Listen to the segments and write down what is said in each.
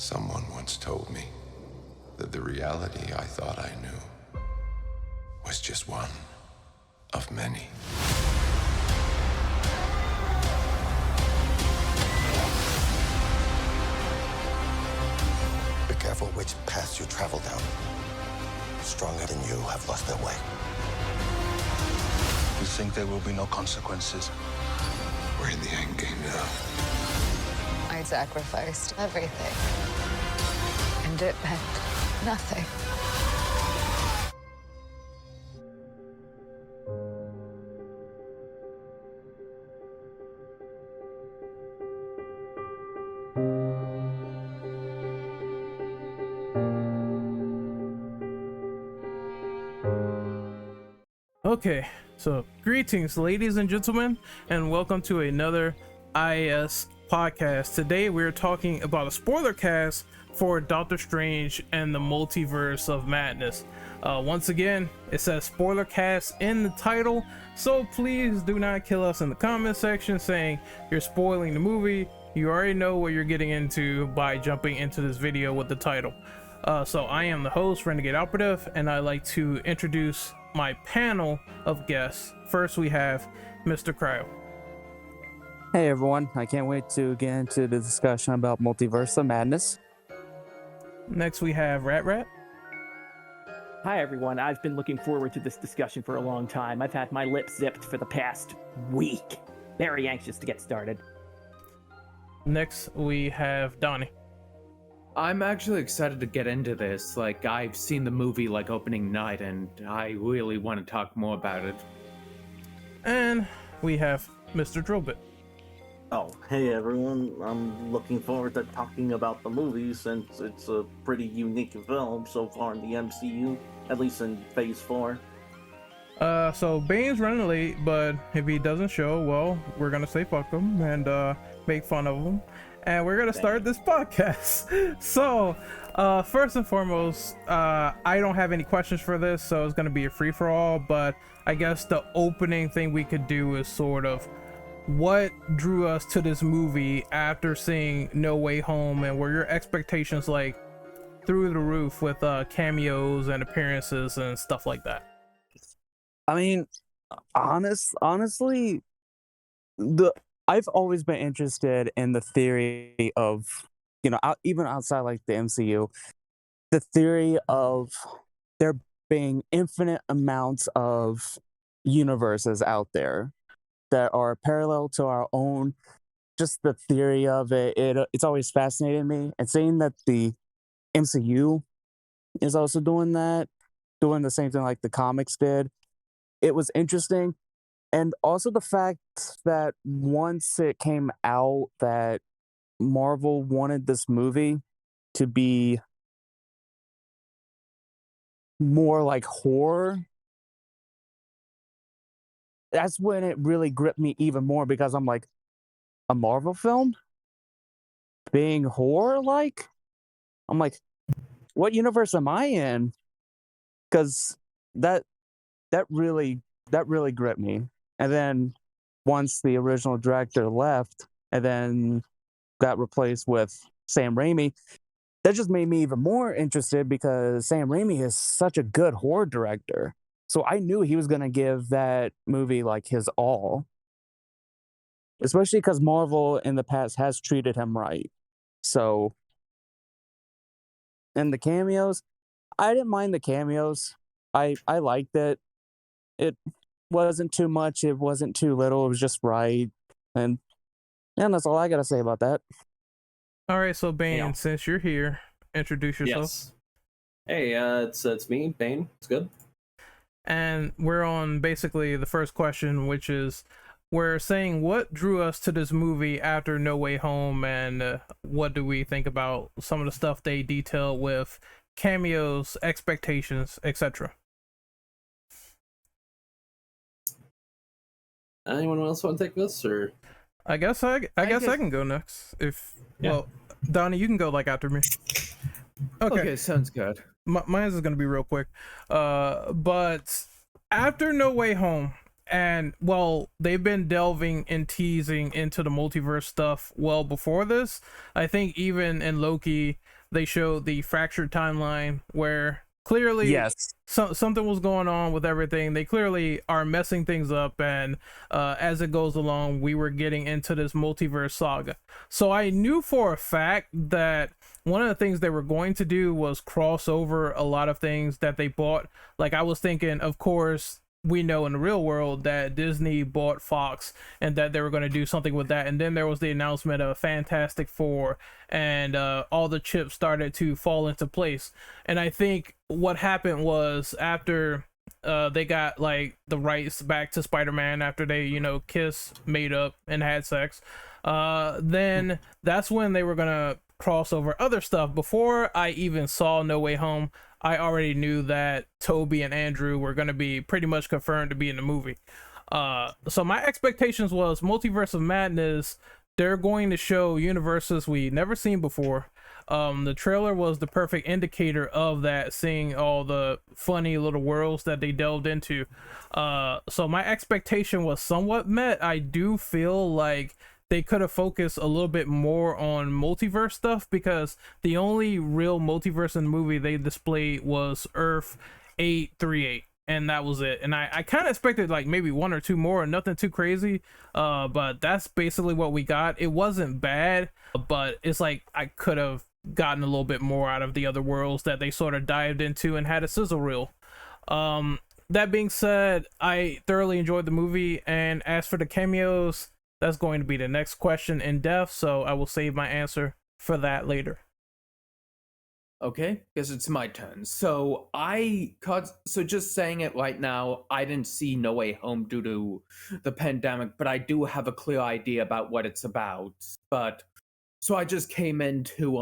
Someone once told me that the reality I thought I knew was just one of many. Be careful which path you travel down. Stronger than you have lost their way. You think there will be no consequences? We're in the end game now. I sacrificed everything. And it meant nothing. Okay, so greetings, ladies and gentlemen, and welcome to another IS podcast. Today we're talking about a spoiler cast for Doctor Strange and the Multiverse of Madness. Once again, it says Spoilercast in the title, so please do not kill us in the comment section saying you're spoiling the movie. You already know what you're getting into by jumping into this video with the title. So I am the host, Renegade Operative, and I'd like to introduce my panel of guests. First, we have Mr. Cryo. Hey everyone, I can't wait to get into the discussion about Multiverse of Madness. Next, we have Rat. Hi everyone, I've been looking forward to this discussion for a long time. I've had my lips zipped for the past week. Very anxious to get started. Next, we have Donnie. I'm actually excited to get into this. Like, I've seen the movie like opening night, and I really want to talk more about it. And we have Mr. Drillbit. Oh, hey everyone. I'm looking forward to talking about the movie since it's a pretty unique film so far in the MCU, at least in Phase 4. So Bane's running late, but if he doesn't show, well, we're gonna say fuck him and make fun of him. And we're gonna start this podcast. So, first and foremost, I don't have any questions for this, so it's gonna be a free-for-all, but I guess the opening thing we could do is sort of what drew us to this movie after seeing No Way Home, and were your expectations like through the roof with cameos and appearances and stuff like that? I mean, honestly, I've always been interested in the theory of, even outside like the MCU, the theory of there being infinite amounts of universes out there that are parallel to our own. Just the theory of it's always fascinated me. And seeing that the MCU is also doing the same thing like the comics did, it was interesting. And also the fact that once it came out that Marvel wanted this movie to be more like horror, that's when it really gripped me even more, because I'm like, a Marvel film being horror-like? I'm like, what universe am I in? Because that really gripped me. And then once the original director left and then got replaced with Sam Raimi, that just made me even more interested, because Sam Raimi is such a good horror director. So I knew he was going to give that movie like his all. Especially because Marvel in the past has treated him right. So, and the cameos, I didn't mind the cameos. I liked it. It wasn't too much, it wasn't too little, it was just right. And that's all I gotta say about that. All right, so Bane, since you're here, introduce yourself. Yes. Hey, it's me, Bane. It's good. And we're on basically the first question, which is we're saying what drew us to this movie after No Way Home, and what do we think about some of the stuff they detail with cameos, expectations, etc. Anyone else want to take this, or? I guess I can go next. Well, Donnie, you can go like after me. Okay, sounds good. Mine is gonna be real quick. But after No Way Home, And well, they've been delving and teasing into the multiverse stuff well before this. I think even in Loki, they showed the fractured timeline where clearly Yes. something was going on with everything. They clearly are messing things up, and as it goes along, we were getting into this multiverse saga. So I knew for a fact that one of the things they were going to do was cross over a lot of things that they bought. Like, I was thinking, of course, we know in the real world that Disney bought Fox and that they were going to do something with that. And then there was the announcement of Fantastic Four, and all the chips started to fall into place. And I think what happened was, after they got like the rights back to Spider-Man, after they, you know, kissed, made up, and had sex, then that's when they were going to cross over other stuff. Before I even saw No Way Home, I already knew that Toby and Andrew were going to be pretty much confirmed to be in the movie. So my expectations was Multiverse of Madness, they're going to show universes we never seen before. The trailer was the perfect indicator of that, seeing all the funny little worlds that they delved into. So my expectation was somewhat met. I do feel like they could have focused a little bit more on multiverse stuff, because the only real multiverse in the movie they displayed was Earth 838, and that was it. And I kind of expected like maybe one or two more, nothing too crazy, but that's basically what we got. It wasn't bad, but it's like I could have gotten a little bit more out of the other worlds that they sort of dived into and had a sizzle reel. That being said, I thoroughly enjoyed the movie, and as for the cameos, that's going to be the next question in depth, so I will save my answer for that later. Okay, guess it's my turn. So just saying it right now, I didn't see No Way Home due to the pandemic, but I do have a clear idea about what it's about. But so I just came into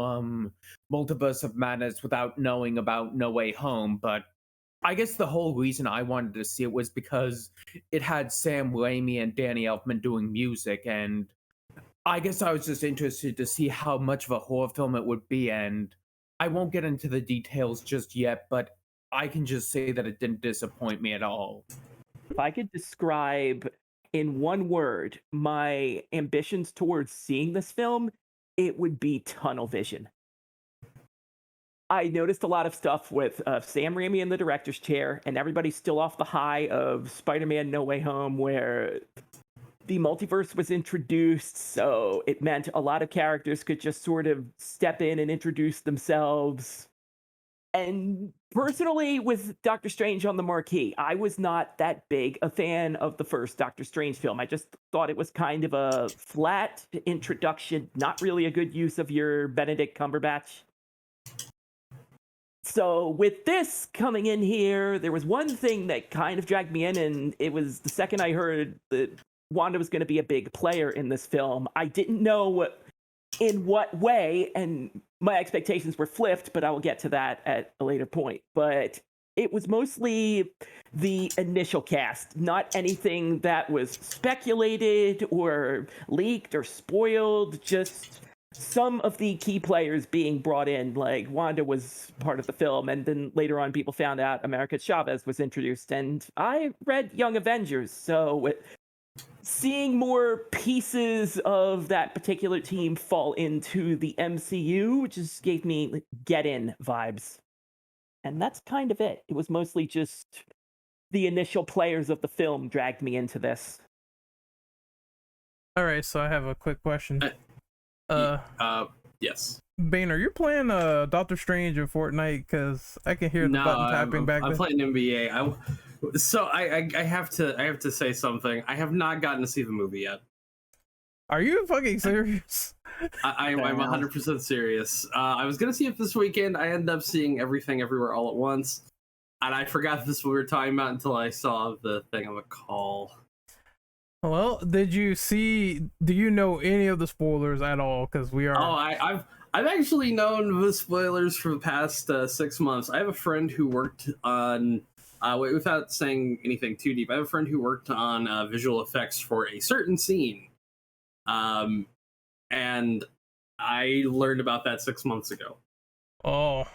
Multiverse of Madness without knowing about No Way Home, but I guess the whole reason I wanted to see it was because it had Sam Raimi and Danny Elfman doing music, and I guess I was just interested to see how much of a horror film it would be, and I won't get into the details just yet, but I can just say that it didn't disappoint me at all. If I could describe in one word my ambitions towards seeing this film, it would be tunnel vision. I noticed a lot of stuff with Sam Raimi in the director's chair, and everybody's still off the high of Spider-Man No Way Home, where the multiverse was introduced, so it meant a lot of characters could just sort of step in and introduce themselves. And personally, with Doctor Strange on the marquee, I was not that big a fan of the first Doctor Strange film. I just thought it was kind of a flat introduction, not really a good use of your Benedict Cumberbatch. So with this coming in here, there was one thing that kind of dragged me in, and it was the second I heard that Wanda was going to be a big player in this film. I didn't know in what way, and my expectations were flipped, but I will get to that at a later point. But it was mostly the initial cast, not anything that was speculated or leaked or spoiled, just some of the key players being brought in. Like, Wanda was part of the film, and then later on people found out America Chavez was introduced, and I read Young Avengers, so seeing more pieces of that particular team fall into the MCU just gave me Get In vibes. And that's kind of it. It was mostly just the initial players of the film dragged me into this. All right, so I have a quick question. Yes. Bane, are you playing Doctor Strange in Fortnite? Because I can hear the button tapping back there. I'm playing NBA. So I have to say something. I have not gotten to see the movie yet. Are you fucking serious? I'm 100% serious. I was gonna see it this weekend. I ended up seeing Everything Everywhere All at Once, and I forgot this is what we were talking about until I saw the thing on the call. Well, do you know any of the spoilers at all? Because we are. Oh, I've actually known the spoilers for the past 6 months. I have a friend who worked on, without saying anything too deep, I have a friend who worked on visual effects for a certain scene. And I learned about that 6 months ago. Oh,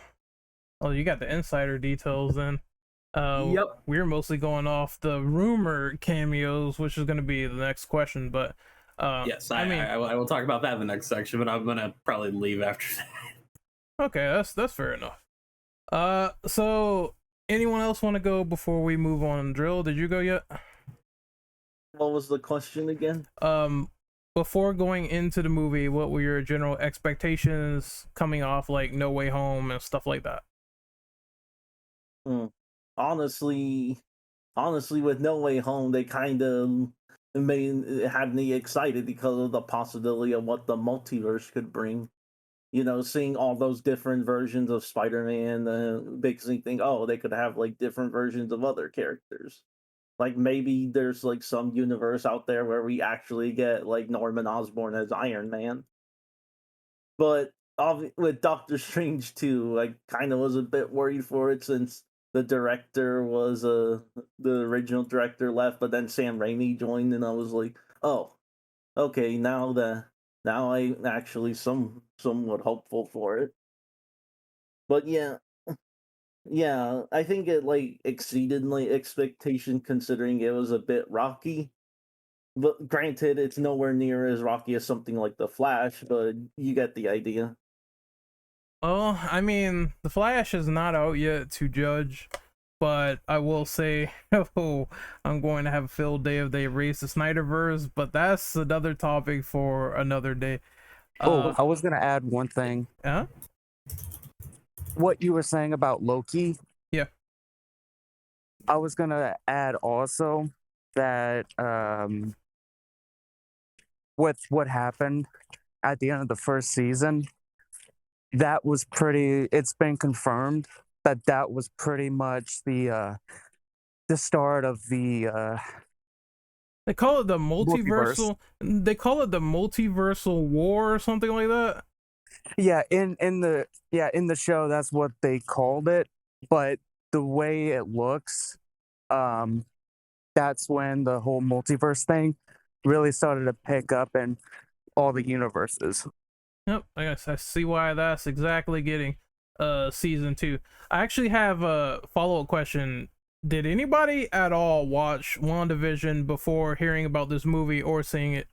you got the insider details then. Yep. We're mostly going off the rumor cameos, which is going to be the next question. But Yes, I mean, I will talk about that in the next section, but I'm gonna probably leave after that. okay, that's fair enough. So anyone else want to go before we move on? Drill, did you go yet? What was the question again? Before going into the movie, what were your general expectations coming off like No Way Home and stuff like that? Honestly, with No Way Home, they kind of had me excited because of the possibility of what the multiverse could bring. You know, seeing all those different versions of Spider-Man makes me think, oh, they could have like different versions of other characters. Like maybe there's like some universe out there where we actually get like Norman Osborn as Iron Man. But with Doctor Strange 2, I kind of was a bit worried for it since the director was the original director left, but then Sam Raimi joined, and I was like, oh, okay, now I'm actually somewhat hopeful for it. But yeah, I think it like exceeded my expectation considering it was a bit rocky. But granted, it's nowhere near as rocky as something like The Flash, but you get the idea. Well, I mean, The Flash is not out yet to judge, but I will say, oh, I'm going to have a field day if they erase the Snyderverse, but that's another topic for another day. I was gonna add one thing. Huh? What you were saying about Loki. Yeah. I was gonna add also that with what happened at the end of the first season, that was pretty. It's been confirmed that that was pretty much the start of the They call it the multiversal. They call it the multiversal war or something like that. Yeah, in the show, that's what they called it. But the way it looks, that's when the whole multiverse thing really started to pick up in all the universes. Yep, I guess I see why that's exactly getting season 2. I actually have a follow-up question. Did anybody at all watch WandaVision before hearing about this movie or seeing it?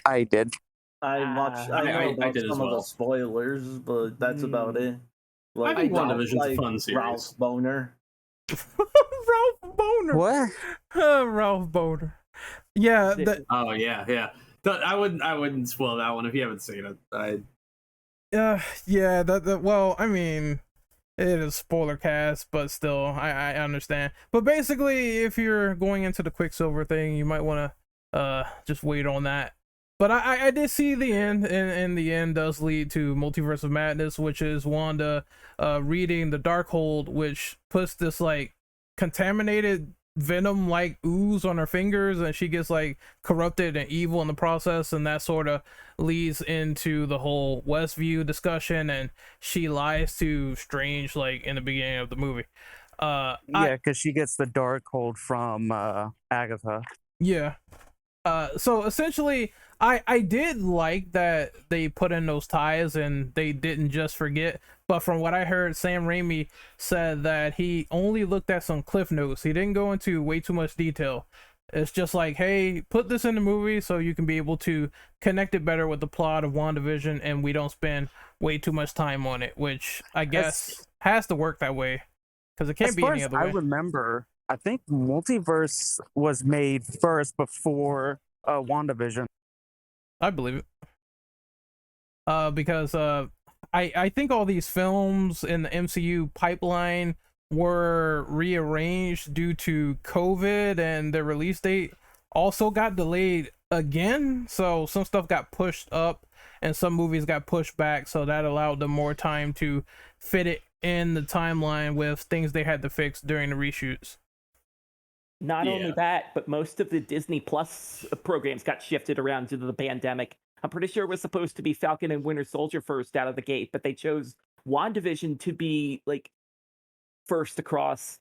I did. I watched. I know about did as some of well. the spoilers, but that's about it. I think WandaVision's a fun series. Ralph Boner. Ralph Boner. What? Ralph Boner. Yeah. Oh yeah. I wouldn't spoil that one if you haven't seen it. Yeah. Well, I mean, it is spoiler cast, but still, I understand. But basically, if you're going into the Quicksilver thing, you might want to just wait on that. But I did see the end, and the end does lead to Multiverse of Madness, which is Wanda reading the Darkhold, which puts this like contaminated venom like ooze on her fingers, and she gets like corrupted and evil in the process, and that sort of leads into the whole Westview discussion, and she lies to Strange like in the beginning of the movie. Yeah, because she gets the Darkhold from Agatha. Yeah. So essentially, I did like that they put in those ties and they didn't just forget. But from what I heard, Sam Raimi said that he only looked at some cliff notes. He didn't go into way too much detail. It's just like, hey, put this in the movie so you can be able to connect it better with the plot of WandaVision, and we don't spend way too much time on it, which I guess has to work that way because it can't be any other way. I remember, I think Multiverse was made first before WandaVision. I believe it. Because I think all these films in the MCU pipeline were rearranged due to COVID, and their release date also got delayed again. So some stuff got pushed up and some movies got pushed back, so that allowed them more time to fit it in the timeline with things they had to fix during the reshoots. Not only that, but most of the Disney Plus programs got shifted around due to the pandemic. I'm pretty sure it was supposed to be Falcon and Winter Soldier first out of the gate, but they chose WandaVision to be like first across.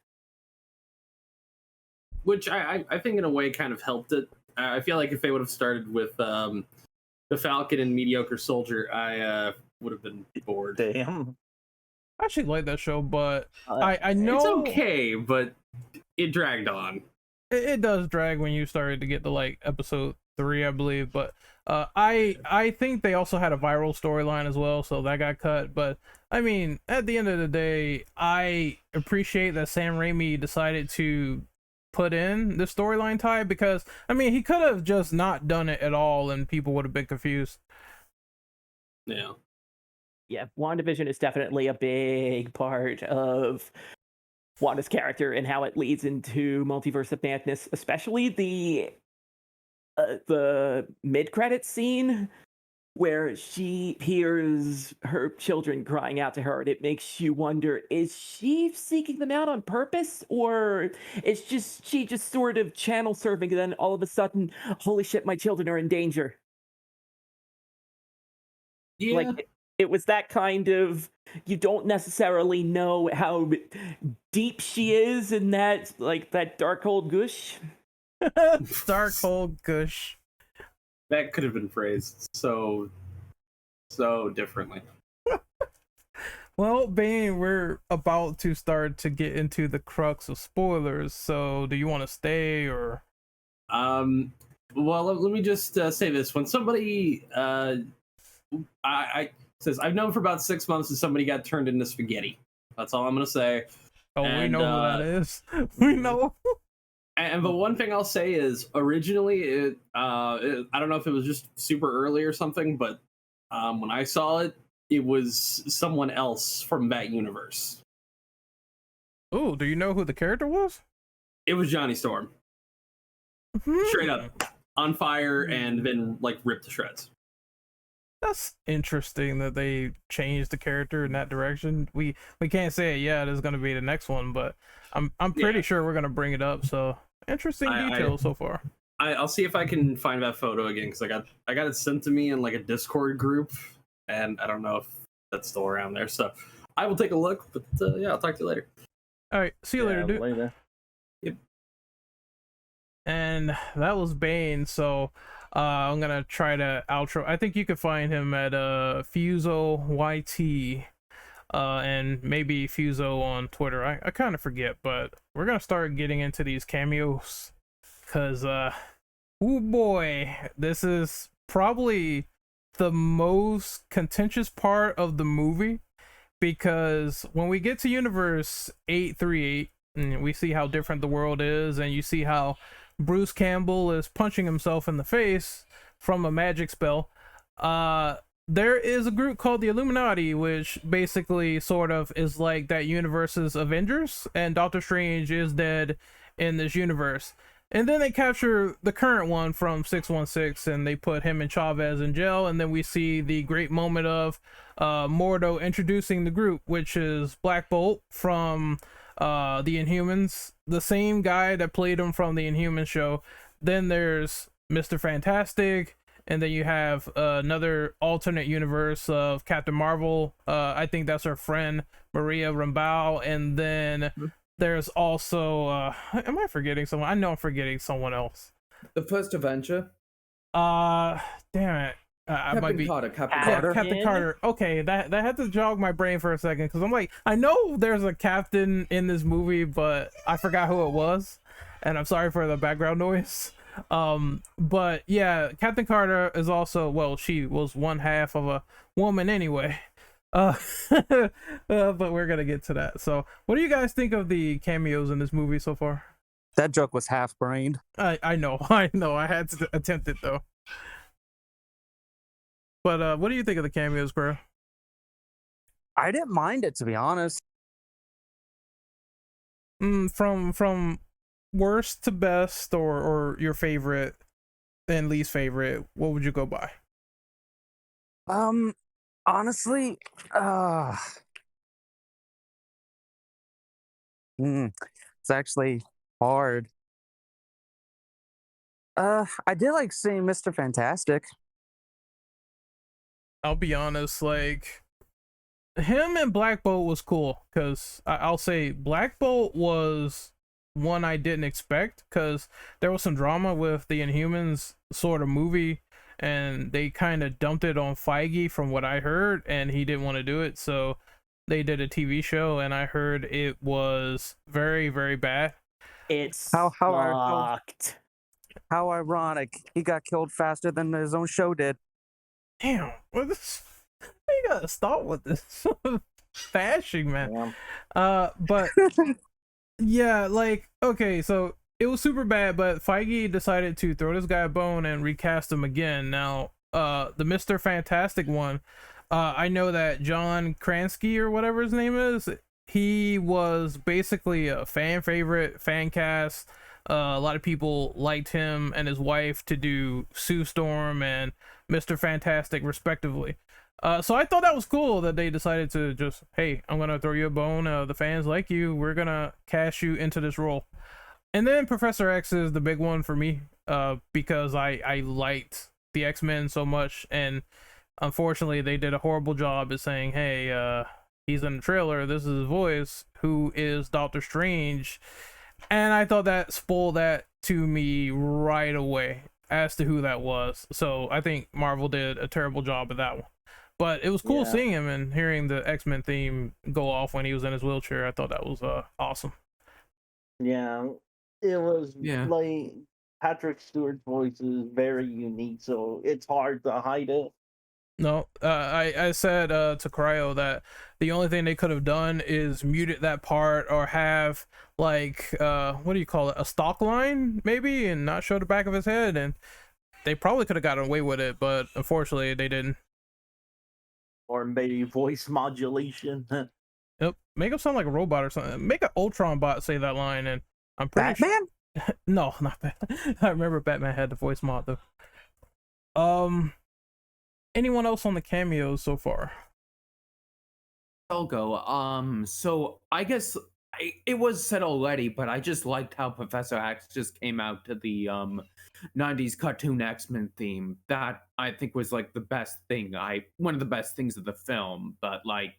Which I think in a way kind of helped it. I feel like if they would have started with the Falcon and Mediocre Soldier, I would have been bored. Damn. I actually like that show, but I It's know okay, but it dragged on. it does drag when you started to get to like episode 3, I believe. But I think they also had a viral storyline as well, so that got cut. But I mean, at the end of the day, I appreciate that Sam Raimi decided to put in the storyline tie, because I mean, he could have just not done it at all and people would have been confused. Yeah. Yeah, WandaVision is definitely a big part of Wanda's character and how it leads into Multiverse of Madness, especially the mid-credit scene where she hears her children crying out to her, and it makes you wonder, is she seeking them out on purpose, or is she just sort of channel surfing, and then all of a sudden, holy shit, my children are in danger? Yeah. Like, it was that kind of, you don't necessarily know how deep she is in that, like, that dark old gush. Dark hole gush. That could have been phrased so differently. Well, Bane, we're about to start to get into the crux of spoilers, so do you want to stay or? Well, let me just say this: when somebody I says I've known for about 6 months and somebody got turned into spaghetti. That's all I'm gonna say. Oh, we know who that is. We know. And the one thing I'll say is, originally, I don't know if it was just super early or something, but when I saw it, it was someone else from that universe. Oh, do you know who the character was? It was Johnny Storm. Straight up. On fire and then, like, ripped to shreds. That's interesting that they changed the character in that direction. We can't say it yet. It's going to be the next one, but I'm pretty sure we're going to bring it up. So interesting details so far. I'll see if I can find that photo again, because I got it sent to me in like a Discord group, and I don't know if that's still around there. So I will take a look. But yeah, I'll talk to you later. All right, see you later, dude. Later. Yep. And that was Bane. So I'm gonna try to outro. I think you could find him at Fuso YT, and maybe Fuso on Twitter. I kind of forget, but we're gonna start getting into these cameos, cause oh boy, this is probably the most contentious part of the movie, because when we get to Universe 838 and we see how different the world is, and you see how Bruce Campbell is punching himself in the face from a magic spell, there is a group called the Illuminati, which basically sort of is like that universe's Avengers, and Doctor Strange is dead in this universe. And then they capture the current one from 616, and they put him and Chavez in jail, and then we see the great moment of Mordo introducing the group, which is Black Bolt from the Inhumans, the same guy that played him from the Inhumans show. Then there's Mr. Fantastic, and then you have another alternate universe of Captain Marvel. I think that's her friend Maria Rambeau. And then there's also am I forgetting someone? I know I'm forgetting someone else. The first Avenger. Damn it. I might be Captain Captain Carter. Okay, that had to jog my brain for a second, because I'm like, I know there's a captain in this movie, but I forgot who it was, and I'm sorry for the background noise. But yeah, Captain Carter is also, well, she was one half of a woman anyway. But we're gonna get to that. So, what do you guys think of the cameos in this movie so far? That joke was half-brained. I know. I had to attempt it though. But what do you think of the cameos, bro? I didn't mind it, to be honest. From worst to best, or your favorite and least favorite, what would you go by? Honestly, it's actually hard. I did like seeing Mr. Fantastic. I'll be honest, like, him and Black Bolt was cool, because I'll say Black Bolt was one I didn't expect, because there was some drama with the Inhumans sort of movie, and they kind of dumped it on Feige from what I heard, and he didn't want to do it. So they did a TV show, and I heard it was very, very bad. It's How sucked. How ironic. He got killed faster than his own show did. Damn, what this? You gotta stop with this bashing, man. But yeah, like, okay, so it was super bad, but Feige decided to throw this guy a bone and recast him again. Now, the Mr. Fantastic one, I know that John Krasinski or whatever his name is, he was basically a fan favorite, fan cast. A lot of people liked him and his wife to do Sue Storm and Mr. Fantastic respectively. So I thought that was cool that they decided to just, hey, I'm gonna throw you a bone. The fans like you. We're gonna cast you into this role. And then Professor X is the big one for me, because I liked the X-Men so much, and unfortunately they did a horrible job at saying, hey, he's in the trailer, this is his voice, who is Doctor Strange. And I thought that spoiled that to me right away as to who that was. So I think Marvel did a terrible job of that one. But it was cool seeing him and hearing the X-Men theme go off when he was in his wheelchair. I thought that was awesome. Yeah, it was like Patrick Stewart's voice is very unique, so it's hard to hide it. No, I said to Cryo that the only thing they could have done is muted that part or have like what do you call it, a stock line maybe, and not show the back of his head, and they probably could have gotten away with it, but unfortunately they didn't. Or maybe voice modulation. Yep, make him sound like a robot or something. Make an Ultron bot say that line, and I'm pretty Batman? Sure... No, not Batman. I remember Batman had the voice mod though. Anyone else on the cameos so far? I'll go. So I guess it was said already, but I just liked how Professor X just came out to the 90s cartoon X-Men theme. That I think was like the best thing. One of the best things of the film, but like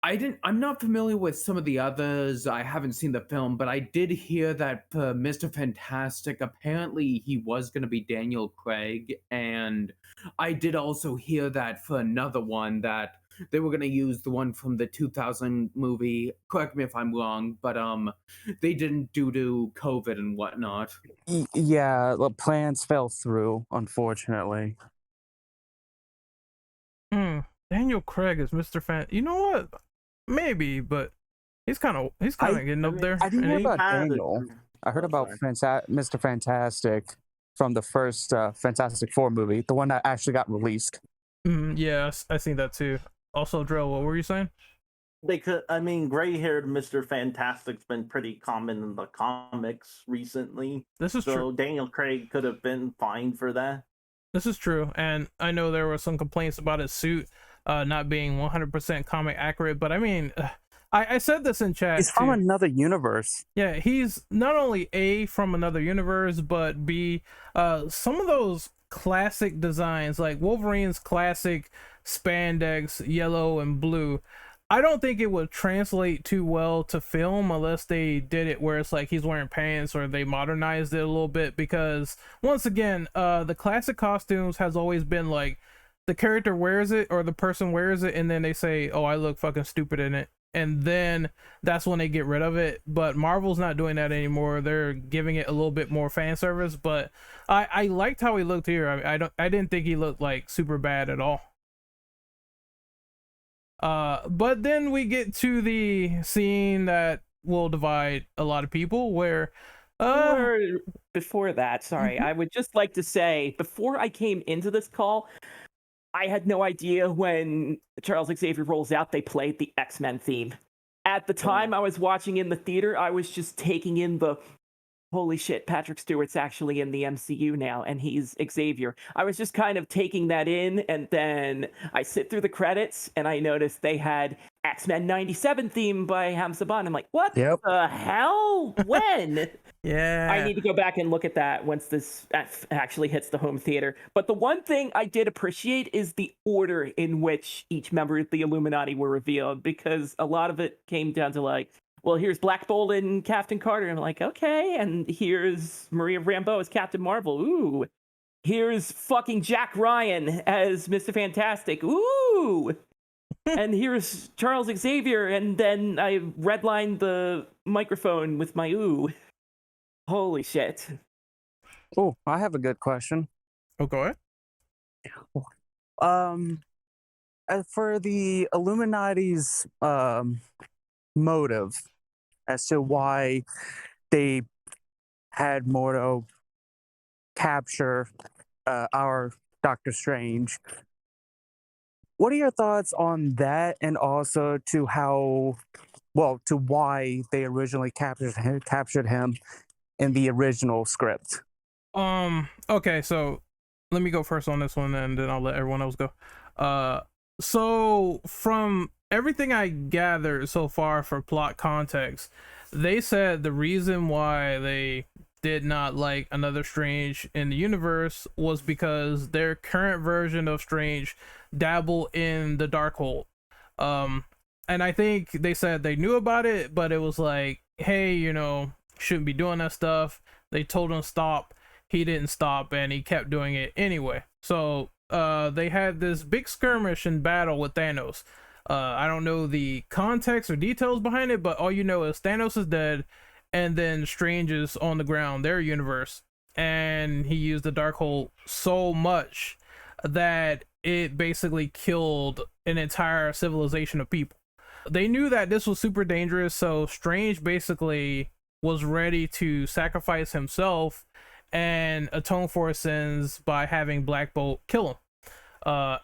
I'm not familiar with some of the others. I haven't seen the film, but I did hear that for Mr. Fantastic, apparently he was going to be Daniel Craig, and I did also hear that for another one that they were going to use the one from the 2000 movie. Correct me if I'm wrong, but they didn't due to COVID and whatnot. Yeah, the plans fell through, unfortunately. Daniel Craig is Mr. You know what? Maybe, but he's kind of getting up there. I didn't hear about Daniel. I heard about Mr. Fantastic from the first Fantastic Four movie, the one that actually got released. Yeah, I seen that too. Also, Drill, what were you saying? Gray-haired Mr. Fantastic's been pretty common in the comics recently. This is true. So Daniel Craig could have been fine for that. This is true, and I know there were some complaints about his suit not being 100% comic accurate, but I mean, I said this in chat. He's from another universe. Yeah, he's not only A, from another universe, but B, some of those classic designs, like Wolverine's classic spandex, yellow and blue, I don't think it would translate too well to film unless they did it where it's like he's wearing pants or they modernized it a little bit, because once again, the classic costumes has always been like the character wears it or the person wears it and then they say, oh, I look fucking stupid in it, and then that's when they get rid of it. But Marvel's not doing that anymore. They're giving it a little bit more fan service, but I liked how he looked here. I didn't think he looked like super bad at all. But then we get to the scene that will divide a lot of people where before that, sorry, I would just like to say, before I came into this call, I had no idea when Charles Xavier rolls out, they played the X-Men theme. At the time I was watching in the theater, I was just taking in the, holy shit, Patrick Stewart's actually in the MCU now, and he's Xavier. I was just kind of taking that in, and then I sit through the credits, and I noticed they had X-Men 97 theme by Ham Saban. I'm like, what the hell? When? Yeah. I need to go back and look at that once this actually hits the home theater. But the one thing I did appreciate is the order in which each member of the Illuminati were revealed, because a lot of it came down to like, well, here's Black Bolt and Captain Carter. I'm like, okay. And here's Maria Rambeau as Captain Marvel. Ooh. Here's fucking Jack Ryan as Mr. Fantastic. Ooh. and here's Charles Xavier, and then I redlined the microphone with my ooh. Holy shit. Oh, I have a good question. Oh, go ahead. For the Illuminati's motive as to why they had Mordo capture our Doctor Strange. What are your thoughts on that, and also to why they originally captured him in the original script? Okay, so let me go first on this one, and then I'll let everyone else go. So from everything I gathered so far for plot context, they said the reason why they did not like another Strange in the universe was because their current version of Strange dabble in the Darkhold. And I think they said they knew about it, but it was like, hey, shouldn't be doing that stuff. They told him stop. He didn't stop, and he kept doing it anyway. So they had this big skirmish and battle with Thanos. I don't know the context or details behind it, but all you know is Thanos is dead, and then Strange is on the ground, their universe, and he used the Darkhold so much that it basically killed an entire civilization of people. They knew that this was super dangerous, so Strange basically was ready to sacrifice himself and atone for his sins by having Black Bolt kill him.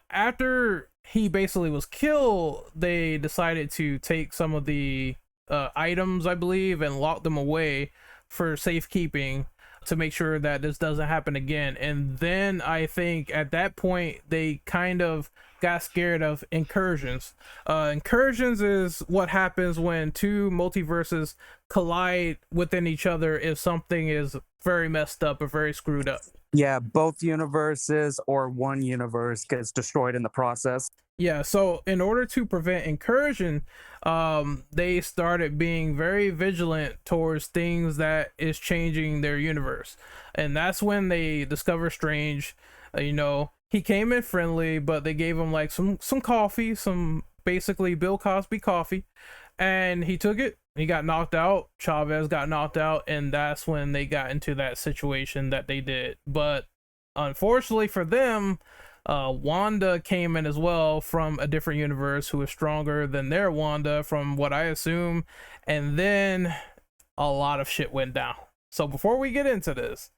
After he basically was killed, they decided to take some of the items, I believe, and lock them away for safekeeping to make sure that this doesn't happen again. And then I think at that point they kind of got scared of incursions. Incursions is what happens when two multiverses collide within each other if something is very messed up or very screwed up. Yeah, both universes or one universe gets destroyed in the process. Yeah, so in order to prevent incursion, they started being very vigilant towards things that is changing their universe. And that's when they discover Strange. He came in friendly, but they gave him like some coffee, some basically Bill Cosby coffee, and he took it. He got knocked out. Chavez got knocked out, and that's when they got into that situation that they did. But unfortunately for them, Wanda came in as well from a different universe who is stronger than their Wanda, from what I assume, and then a lot of shit went down. So before we get into this,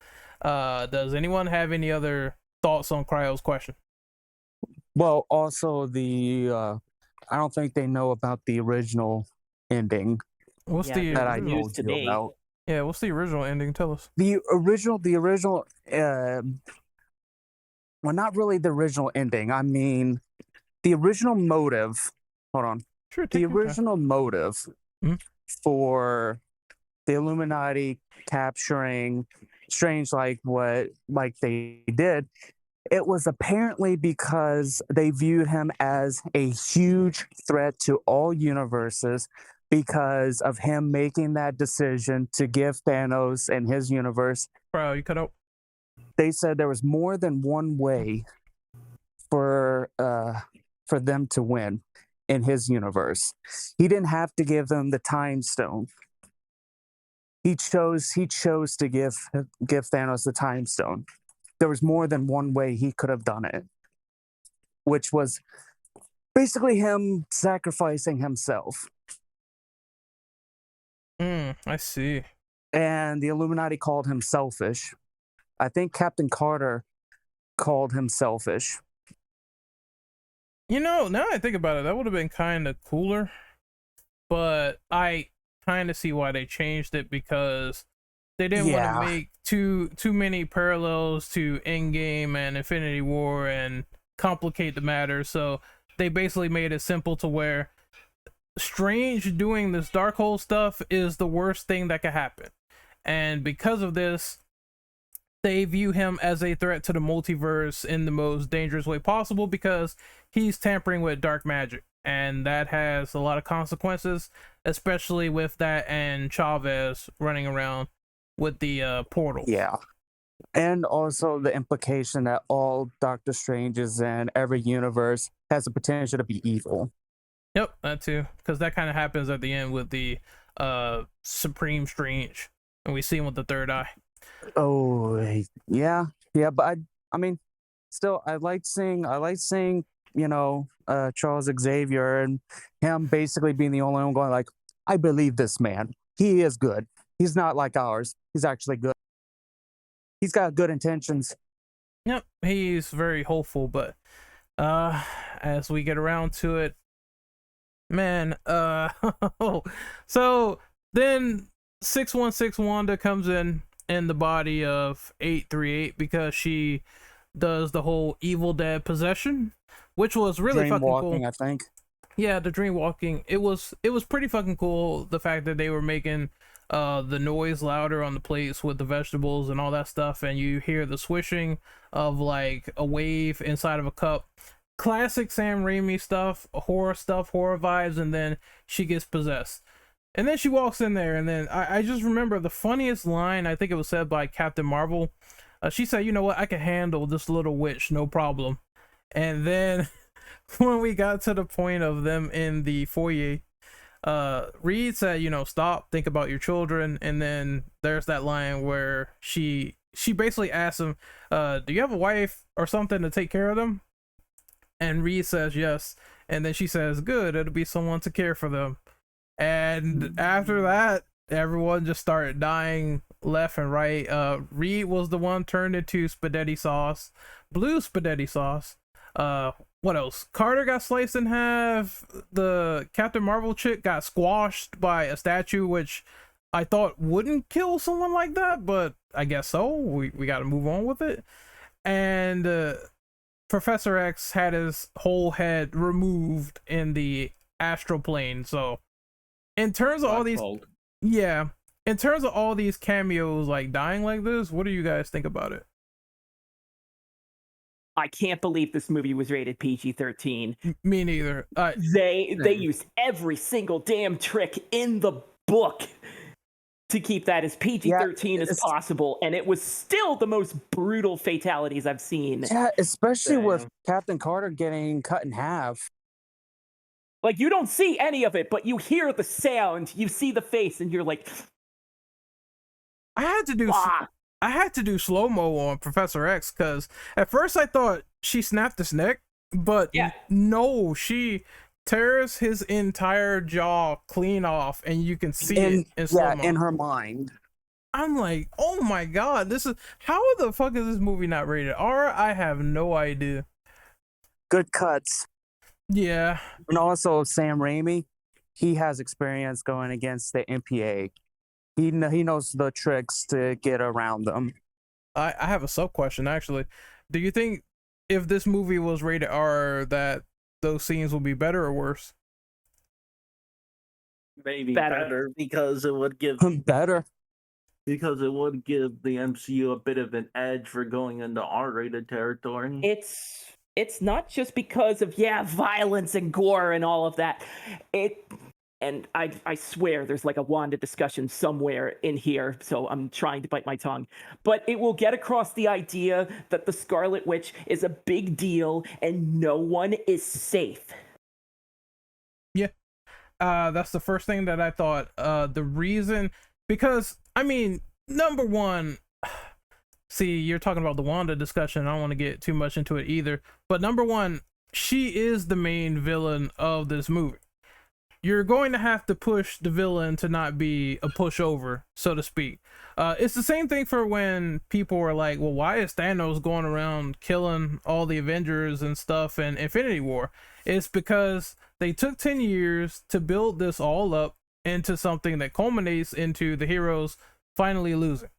does anyone have any other thoughts on Cryo's question? Well, also I don't think they know about the original ending. What's the that I original? told you about? Yeah, what's the original ending? Tell us. The original, well, not really the original ending. I mean, the original motive. Hold on. Sure. The original motive for the Illuminati capturing Strange, like they did, it was apparently because they viewed him as a huge threat to all universes because of him making that decision to give Thanos and his universe. Bro, you cut out. They said there was more than one way for them to win in his universe. He didn't have to give them the Time Stone. He chose to give Thanos the Time Stone. There was more than one way he could have done it, which was basically him sacrificing himself. I see. And the Illuminati called him selfish. I think Captain Carter called him selfish. Now I think about it, that would have been kind of cooler, but I kind of see why they changed it, because they didn't want to make too many parallels to Endgame and Infinity War and complicate the matter. So they basically made it simple to where Strange doing this Darkhold stuff is the worst thing that could happen. And because of this, they view him as a threat to the multiverse in the most dangerous way possible, because he's tampering with dark magic. And that has a lot of consequences, especially with that and Chavez running around with the portal. Yeah. And also the implication that all Doctor Stranges in every universe has the potential to be evil. Yep, that too, because that kind of happens at the end with the Supreme Strange, and we see him with the third eye. Oh, yeah, yeah, but I mean, still, I like seeing, Charles Xavier and him basically being the only one going like, I believe this man. He is good. He's not like ours. He's actually good. He's got good intentions. Yep, he's very hopeful, but as we get around to it, man, so then 616 Wanda comes in the body of 838 because she does the whole Evil Dead possession, which was really fucking cool. I think. Yeah, the dream walking. It was pretty fucking cool. The fact that they were making the noise louder on the plates with the vegetables and all that stuff, and you hear the swishing of like a wave inside of a cup. Classic Sam Raimi stuff, horror vibes, and then she gets possessed. And then she walks in there, and then I just remember the funniest line, I think it was said by Captain Marvel. She said, you know what, I can handle this little witch, no problem. And then when we got to the point of them in the foyer, Reed said, stop, think about your children. And then there's that line where she basically asks him, do you have a wife or something to take care of them? And Reed says yes. And then she says, good, it'll be someone to care for them. And after that, everyone just started dying left and right. Reed was the one turned into spaghetti sauce, blue spaghetti sauce. What else? Carter got sliced in half. The Captain Marvel chick got squashed by a statue, which I thought wouldn't kill someone like that, but I guess so. We got to move on with it. And Professor X had his whole head removed in the astral plane. So in terms of all these, yeah, in terms of all these cameos like dying like this, what do you guys think about it? I can't believe this movie was rated PG-13. Me neither. They used every single damn trick in the book to keep that as PG-13 as possible, and it was still the most brutal fatalities I've seen. Yeah, especially with Captain Carter getting cut in half. Like, you don't see any of it, but you hear the sound, you see the face, and you're like, I had to do slow-mo on Professor X because at first I thought she snapped his neck, but no, she tears his entire jaw clean off, and you can see it in slow-mo. In her mind. I'm like, oh my god, how the fuck is this movie not rated R? I have no idea. Good cuts. Yeah. And also Sam Raimi, he has experience going against the MPA. He knows the tricks to get around them. I have a sub question actually. Do you think if this movie was rated R that those scenes will be better or worse? Maybe better because it would give better. Because it would give the MCU a bit of an edge for going into R-rated territory. It's not just because of violence and gore and all of that. And I swear there's like a Wanda discussion somewhere in here, so I'm trying to bite my tongue. But it will get across the idea that the Scarlet Witch is a big deal and no one is safe. Yeah. That's the first thing that I thought. The reason, because, I mean, number one, see, you're talking about the Wanda discussion. I don't want to get too much into it either. But number one, she is the main villain of this movie. You're going to have to push the villain to not be a pushover, so to speak. It's the same thing for when people were like, well, why is Thanos going around killing all the Avengers and stuff in Infinity War? It's because they took 10 years to build this all up into something that culminates into the heroes finally losing.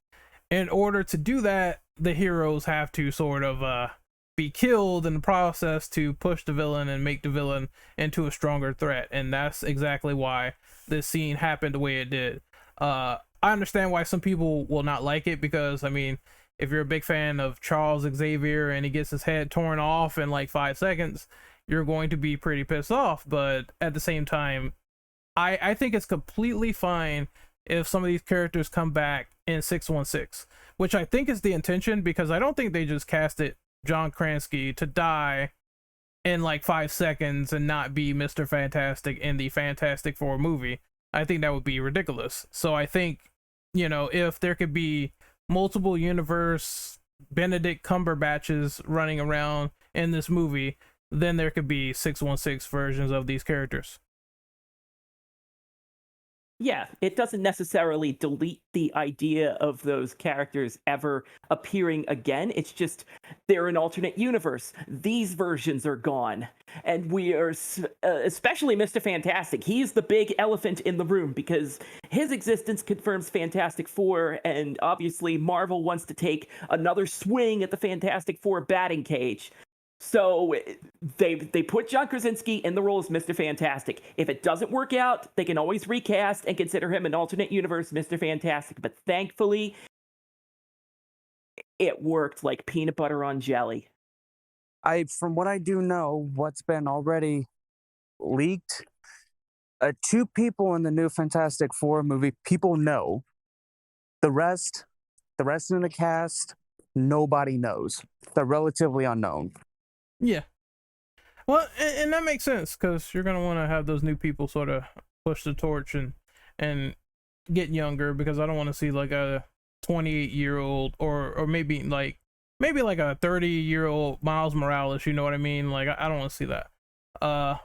In order to do that, the heroes have to sort of be killed in the process to push the villain and make the villain into a stronger threat. And that's exactly why this scene happened the way it did. I understand why some people will not like it because, I mean, if you're a big fan of Charles Xavier and he gets his head torn off in like 5 seconds, you're going to be pretty pissed off. But at the same time, I think it's completely fine if some of these characters come back in 616, which I think is the intention, because I don't think they just casted John Krasinski to die in like 5 seconds and not be Mr. Fantastic in the Fantastic Four movie. I think that would be ridiculous. So I think, if there could be multiple universe Benedict Cumberbatches running around in this movie, then there could be 616 versions of these characters. Yeah, it doesn't necessarily delete the idea of those characters ever appearing again. It's just they're an alternate universe. These versions are gone. And we are, especially Mr. Fantastic, he's the big elephant in the room because his existence confirms Fantastic Four, and obviously Marvel wants to take another swing at the Fantastic Four batting cage. So they put John Krasinski in the role as Mr. Fantastic. If it doesn't work out, they can always recast and consider him an alternate universe Mr. Fantastic. But thankfully, it worked like peanut butter on jelly. From what I do know, what's been already leaked, 2 people in the new Fantastic Four movie, people know. The rest in the cast, nobody knows. They're relatively unknown. Yeah. Well, and that makes sense because you're going to want to have those new people sort of push the torch and get younger, because I don't want to see like a 28-year-old or maybe like a 30-year-old Miles Morales, you know what I mean? Like, I don't want to see that.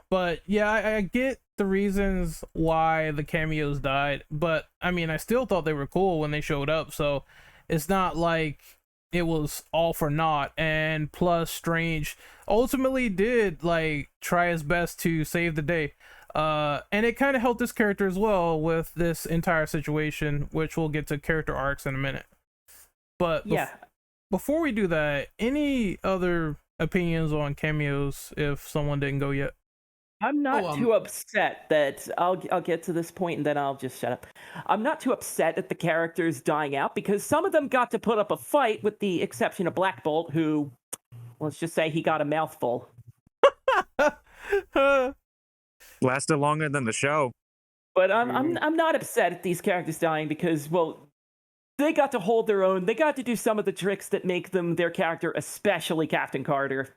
But yeah, I get the reasons why the cameos died, but I mean, I still thought they were cool when they showed up, so it's not like it was all for naught. And plus, Strange ultimately did like try his best to save the day, and it kind of helped this character as well with this entire situation, which we'll get to character arcs in a minute. But yeah, before we do that, any other opinions on cameos if someone didn't go yet? I'm not too upset that I'll get to this point and then I'll just shut up. I'm not too upset at the characters dying out because some of them got to put up a fight, with the exception of Black Bolt, who, let's just say, he got a mouthful. Lasted longer than the show. But I'm not upset at these characters dying because, well, they got to hold their own. They got to do some of the tricks that make them their character, especially Captain Carter.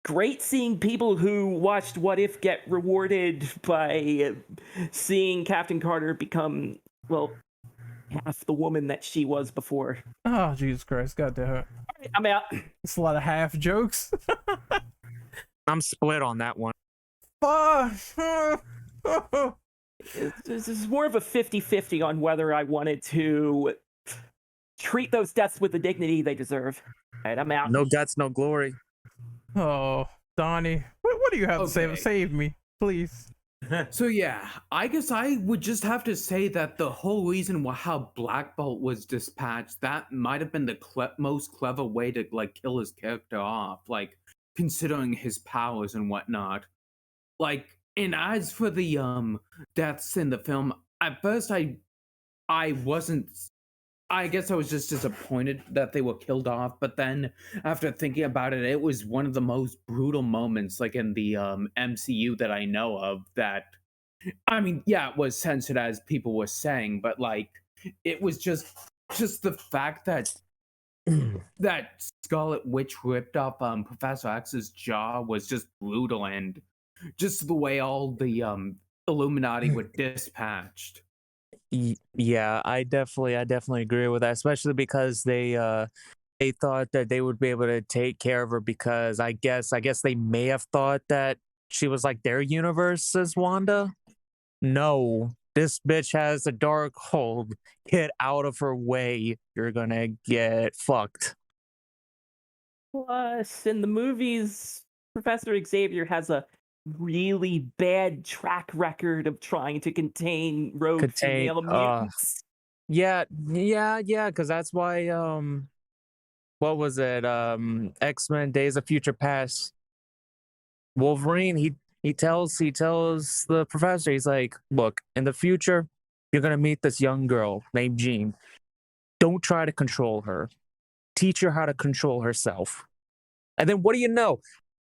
Great seeing people who watched What If get rewarded by seeing Captain Carter become, well, half the woman that she was before. Oh, Jesus Christ. God damn it. Right, I'm out. It's a lot of half jokes. I'm split on that one. This is more of a 50-50 on whether I wanted to treat those deaths with the dignity they deserve. All right, I'm out. No guts, no glory. Oh, Donnie, what do you have to say? Save me, please. So yeah, I guess I would just have to say that the whole reason how Black Bolt was dispatched, that might have been the most clever way to like kill his character off, like considering his powers and whatnot. Like, and as for the deaths in the film, at first I wasn't. I guess I was just disappointed that they were killed off, but then after thinking about it, it was one of the most brutal moments, like in the MCU that I know of. That, I mean, yeah, it was censored as people were saying, but like it was just the fact that that Scarlet Witch ripped off Professor X's jaw was just brutal, and just the way all the Illuminati were dispatched. Yeah, I definitely agree with that, especially because they thought that they would be able to take care of her, because I guess they may have thought that she was like their universe as Wanda. No, this bitch has a dark hold. Get out of her way. You're gonna get fucked. Plus, in the movies, Professor Xavier has a really bad track record of trying to contain rogue female mutants. Yeah, because that's why what was it? X-Men Days of Future Past. Wolverine, he tells the professor, he's like, look, in the future, you're gonna meet this young girl named Jean. Don't try to control her. Teach her how to control herself. And then what do you know?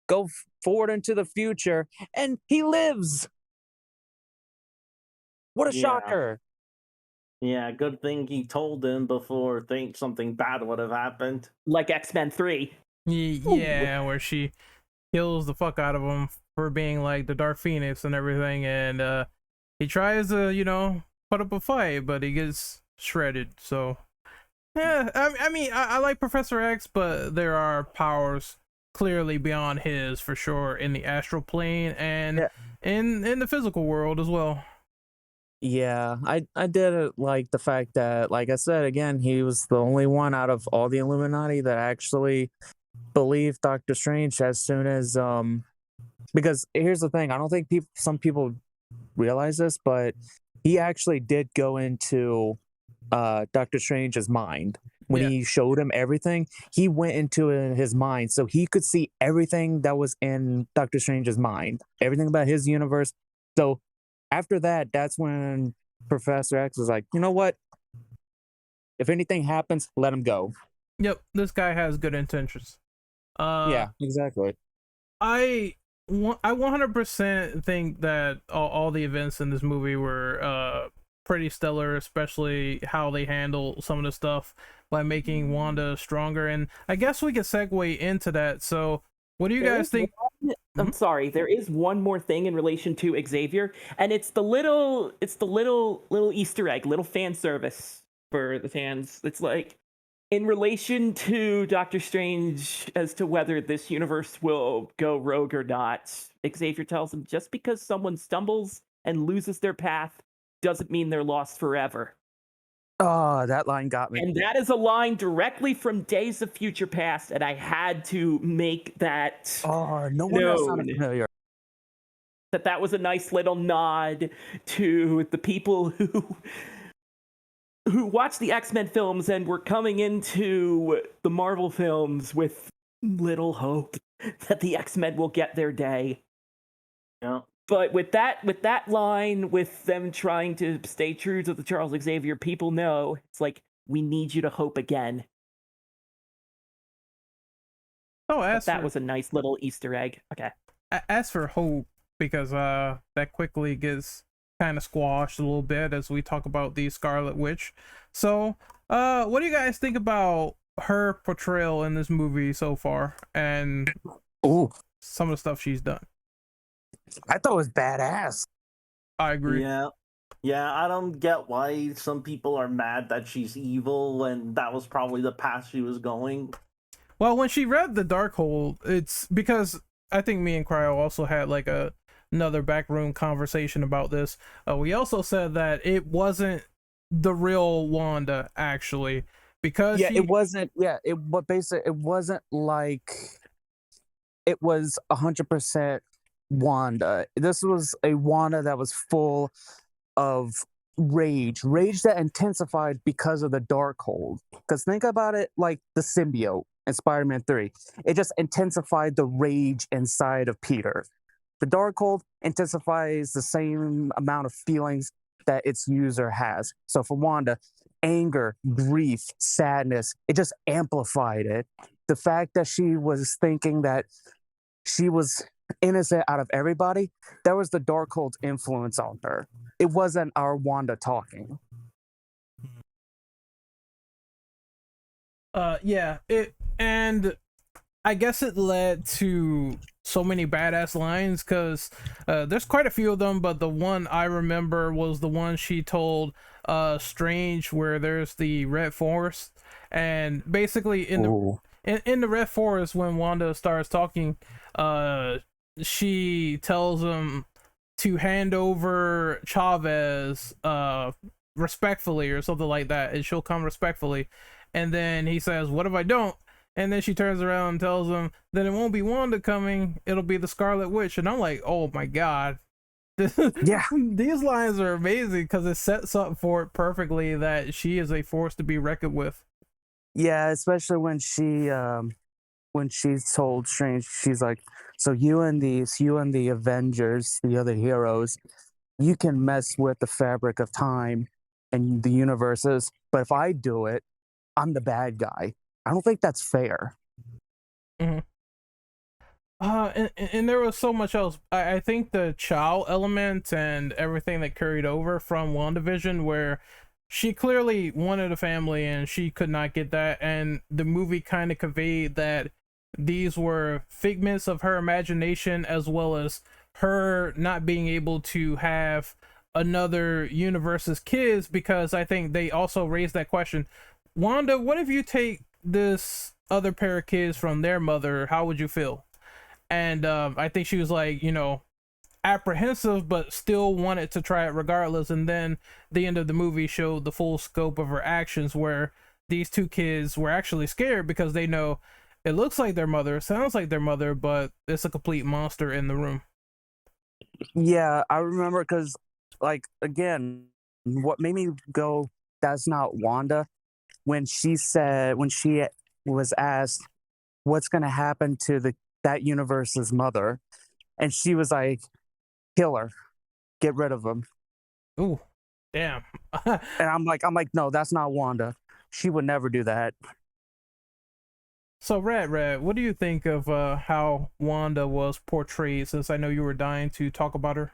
Go forward into the future, and he lives. What a shocker. Yeah, good thing he told him before something bad would have happened. Like X-Men 3. Yeah, where he kills the fuck out of him for being like the Dark Phoenix and everything, and he tries to, you know, put up a fight, but he gets shredded. So yeah, I mean, I like Professor X, but there are powers clearly beyond his for sure in the astral plane and in the physical world as well. Yeah, I did like the fact that, like I said again, he was the only one out of all the Illuminati that actually believed Doctor Strange as soon as because here's the thing, I don't think some people realize this, but he actually did go into Doctor Strange's mind. When he showed him everything, he went into his mind, so he could see everything that was in Doctor Strange's mind, everything about his universe. So after that, that's when Professor X was like, you know what? If anything happens, let him go. Yep, this guy has good intentions. Yeah, exactly. I 100% think that all the events in this movie were pretty stellar, especially how they handle some of the stuff by making Wanda stronger. And I guess we could segue into that. So what do you guys think? I'm sorry, there is one more thing in relation to Xavier, and it's the little Easter egg, little fan service for the fans. It's like, in relation to Doctor Strange as to whether this universe will go rogue or not, Xavier tells him just because someone stumbles and loses their path doesn't mean they're lost forever. Oh, that line got me. And that is a line directly from Days of Future Past, and I had to make that no one else sounded familiar. That was a nice little nod to the people who watched the X-Men films and were coming into the Marvel films with little hope that the X-Men will get their day. Yeah. But with that line, with them trying to stay true to the Charles Xavier, people know it's like, we need you to hope again. Oh, that was a nice little Easter egg. Okay. As for hope, because that quickly gets kind of squashed a little bit as we talk about the Scarlet Witch. So, what do you guys think about her portrayal in this movie so far, and some of the stuff she's done? I thought it was badass. I agree. Yeah, I don't get why some people are mad that she's evil, and that was probably the path she was going. Well, when she read the Darkhold, it's because I think me and Cryo also had like another backroom conversation about this. We also said that it wasn't the real Wanda, actually, because it wasn't. Yeah, it wasn't like it was 100% Wanda. This was a Wanda that was full of rage that intensified because of the Darkhold. Because think about it like the symbiote in Spider-Man 3. It just intensified the rage inside of Peter. The Darkhold intensifies the same amount of feelings that its user has. So for Wanda, anger, grief, sadness, it just amplified it. The fact that she was thinking that she was innocent out of everybody, that was the Darkhold's influence on her. It wasn't our Wanda talking. And I guess it led to so many badass lines, because there's quite a few of them, but the one I remember was the one she told Strange, where there's the Red Forest, and basically in the Red Forest, when Wanda starts talking, she tells him to hand over Chavez respectfully or something like that, and she'll come respectfully. And then he says, what if I don't? And then she turns around and tells him, then it won't be Wanda coming, it'll be the Scarlet Witch. And I'm like, oh my god. Yeah. These lines are amazing because it sets up for it perfectly that she is a force to be reckoned with. Yeah, especially when she's told Strange, she's like, so you and the Avengers, the other heroes, you can mess with the fabric of time and the universes, but if I do it, I'm the bad guy. I don't think that's fair. Mm-hmm. And there was so much else. I think the Chow element and everything that carried over from WandaVision, where she clearly wanted a family and she could not get that, and the movie kind of conveyed that these were figments of her imagination, as well as her not being able to have another universe's kids, because I think they also raised that question. Wanda, what if you take this other pair of kids from their mother? How would you feel? And I think she was like, you know, apprehensive, but still wanted to try it regardless. And then the end of the movie showed the full scope of her actions, where these two kids were actually scared because they know it looks like their mother, sounds like their mother, but it's a complete monster in the room. Yeah, I remember because, like, again, what made me go, that's not Wanda, when she was asked what's going to happen to that universe's mother, and she was like, kill her, get rid of him. Ooh, damn. And I'm like, no, that's not Wanda. She would never do that. So Red, what do you think of how Wanda was portrayed, since I know you were dying to talk about her?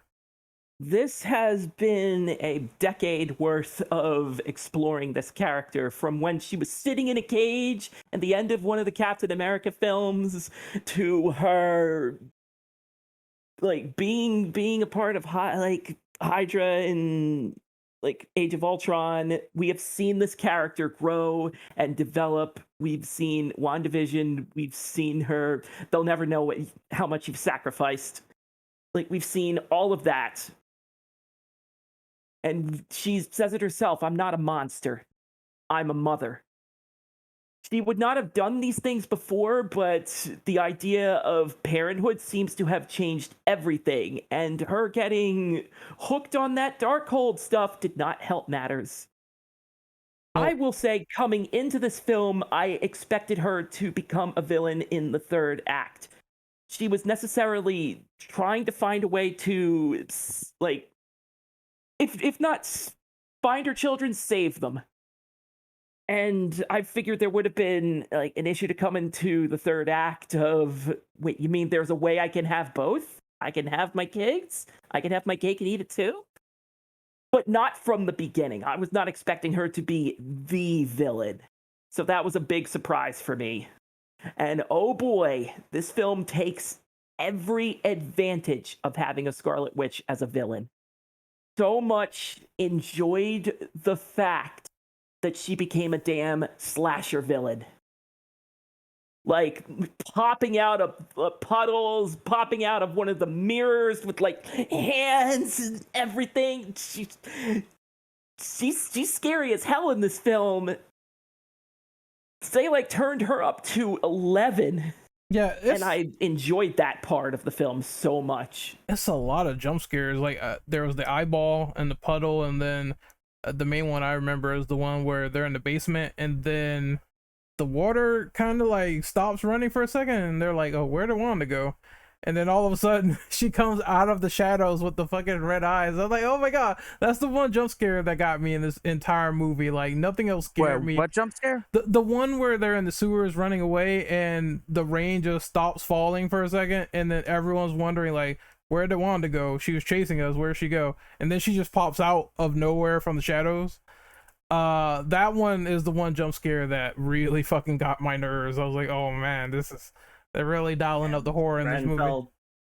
This has been a decade worth of exploring this character, from when she was sitting in a cage at the end of one of the Captain America films, to her like being a part of Hydra in like Age of Ultron. We have seen this character grow and develop. We've seen WandaVision. We've seen her. They'll never know how much you've sacrificed. Like, we've seen all of that. And she says it herself, I'm not a monster. I'm a mother. She would not have done these things before, but the idea of parenthood seems to have changed everything. And her getting hooked on that Darkhold stuff did not help matters. I will say, coming into this film, I expected her to become a villain in the third act. She was necessarily trying to find a way to, like, if not find her children, save them. And I figured there would have been like an issue to come into the third act of, wait, you mean there's a way I can have both? I can have my kids? I can have my cake and eat it too? But not from the beginning. I was not expecting her to be the villain. So that was a big surprise for me. And oh boy, this film takes every advantage of having a Scarlet Witch as a villain. So much enjoyed the fact that she became a damn slasher villain. Like, popping out of puddles, popping out of one of the mirrors with, like, hands and everything. She's scary as hell in this film. They, like, turned her up to 11. Yeah, and I enjoyed that part of the film so much. It's a lot of jump scares. Like, there was the eyeball and the puddle, and then the main one I remember is the one where they're in the basement, and then the water kind of like stops running for a second, and they're like, oh, where did Wanda go? And then all of a sudden she comes out of the shadows with the fucking red eyes. I was like, oh my god, that's the one jump scare that got me in this entire movie. Like, nothing else scared me. What jump scare? The one where they're in the sewers running away and the rain just stops falling for a second, and then everyone's wondering like, where did Wanda go? She was chasing us. Where'd she go? And then she just pops out of nowhere from the shadows. That one is the one jump scare that really fucking got my nerves. I was like, oh man, they're really dialing up the horror in this movie.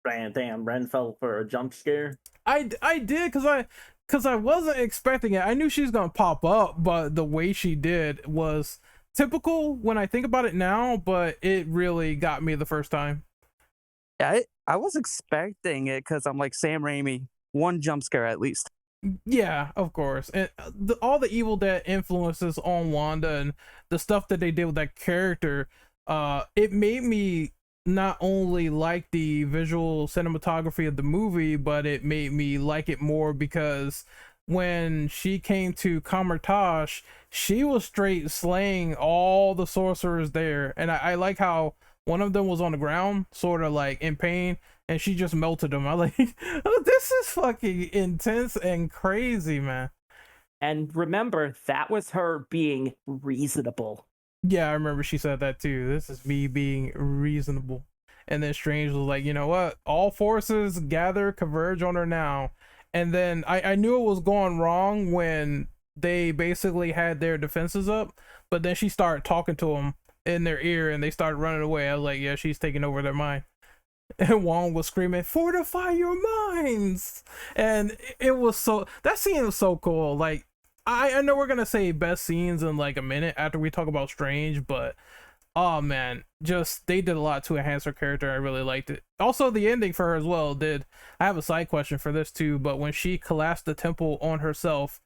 Ren fell for a jump scare. I did because I wasn't expecting it. I knew she was gonna pop up, but the way she did was typical when I think about it now. But it really got me the first time. Yeah, I was expecting it because I'm like, Sam Raimi, one jump scare at least. Yeah, of course. And all the Evil Dead influences on Wanda and the stuff that they did with that character, it made me not only like the visual cinematography of the movie, but it made me like it more because when she came to Kamartash, she was straight slaying all the sorcerers there. And I like how one of them was on the ground, sort of like in pain, and she just melted them. I like, oh, this is fucking intense and crazy, man. And remember, that was her being reasonable. Yeah, I remember she said that too. This is me being reasonable. And then Strange was like, you know what? All forces gather, converge on her now. And then I knew it was going wrong when they basically had their defenses up, but then she started talking to him in their ear and they started running away. I was like, yeah, she's taking over their mind. And Wong was screaming, "Fortify your minds!" And it was that scene was so cool. Like, I know we're gonna say best scenes in like a minute after we talk about Strange, but oh man, just they did a lot to enhance her character. I really liked it. Also, the ending for her as well did. I have a side question for this too, but when she collapsed the temple on herself,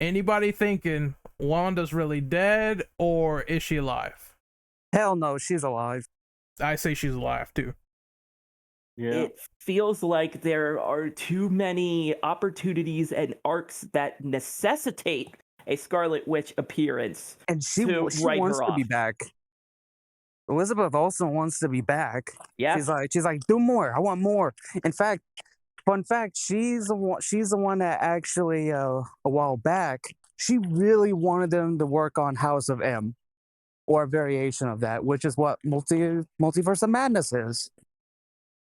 anybody thinking Wanda's really dead or is she alive? Hell no, she's alive. I say she's alive too. Yeah. It feels like there are too many opportunities and arcs that necessitate a Scarlet Witch appearance. And she to wants write her to be off. back. Elizabeth also wants to be back. Yeah. She's like, do more. I want more. In fact, fun fact, she's the one that actually a while back, she really wanted them to work on House of M, or a variation of that, which is what Multiverse of Madness is.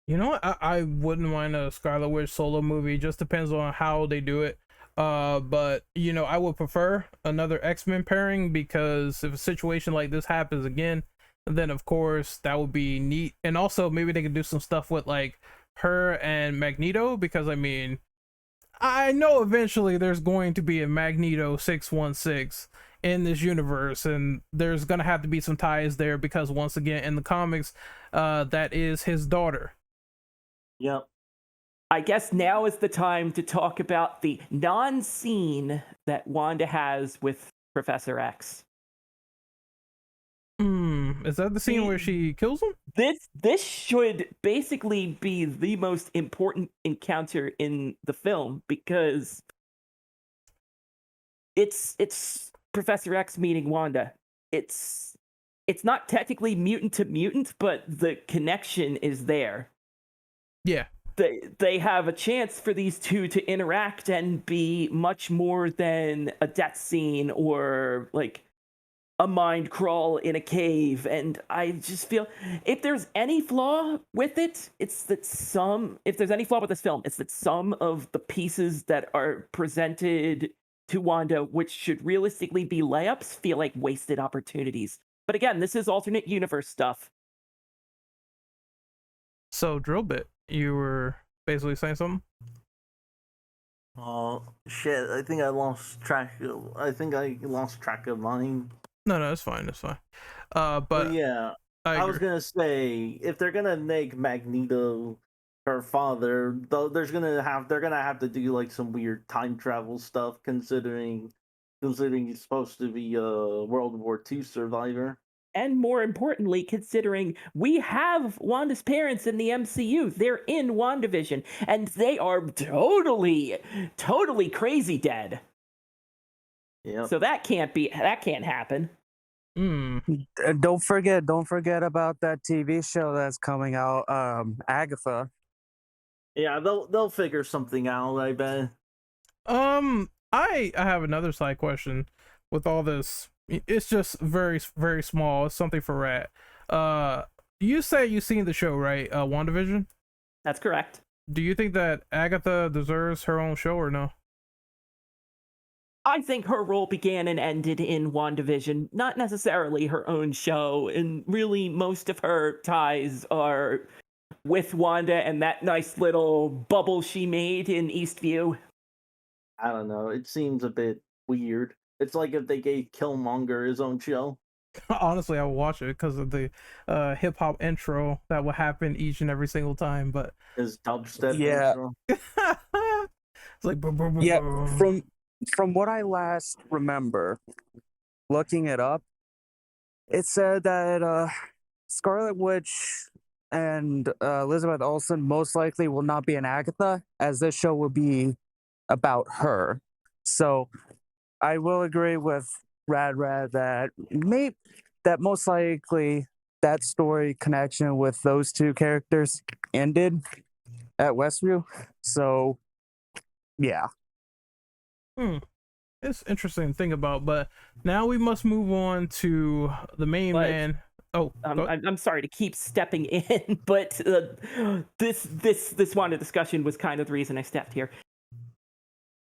You know what? I wouldn't mind a Scarlet Witch solo movie. Just depends on how they do it. But you know, I would prefer another X-Men pairing, because if a situation like this happens again, then of course that would be neat. And also maybe they could do some stuff with like her and Magneto, because I mean, I know eventually there's going to be a Magneto 616 in this universe, and there's gonna have to be some ties there, because once again in the comics, that is his daughter. Yep. I guess now is the time to talk about the non-scene that Wanda has with Professor X. Is that the scene where she kills him? This should basically be the most important encounter in the film, because it's Professor X meeting Wanda. It's not technically mutant to mutant, but the connection is there. Yeah. They have a chance for these two to interact and be much more than a death scene or like a mind crawl in a cave. And I just feel if there's any flaw with it, if there's any flaw with this film, it's that some of the pieces that are presented to Wanda, which should realistically be layups, feel like wasted opportunities. But again, this is alternate universe stuff. So Drillbit, you were basically saying something? Oh shit! I think I lost track of mine. No, it's fine. It's fine. But yeah, I was gonna say, if they're gonna make Magneto her father, though, they're gonna have to do like some weird time travel stuff, considering he's supposed to be a World War II survivor. And more importantly, considering we have Wanda's parents in the MCU, they're in WandaVision, and they are totally crazy dead. Yeah. So that can't happen. Don't forget about that TV show that's coming out, Agatha. Yeah, they'll figure something out, I bet. I have another side question with all this. It's just very, very small. It's something for Rat. You say you've seen the show, right? WandaVision? That's correct. Do you think that Agatha deserves her own show or no? I think her role began and ended in WandaVision, not necessarily her own show, and really most of her ties are with Wanda and that nice little bubble she made in Eastview. I don't know. It seems a bit weird. It's like if they gave Killmonger his own show. Honestly, I would watch it because of the hip hop intro that will happen each and every single time. But his dubstep intro. It's like from what I last remember, looking it up, it said that Scarlet Witch and Elizabeth Olsen most likely will not be an Agatha, as this show will be about her. So I will agree with Rad that most likely that story connection with those two characters ended at Westview. So yeah. It's interesting to think about, but now we must move on to the main man. Oh, I'm sorry to keep stepping in, but this Wanda discussion was kind of the reason I stepped here.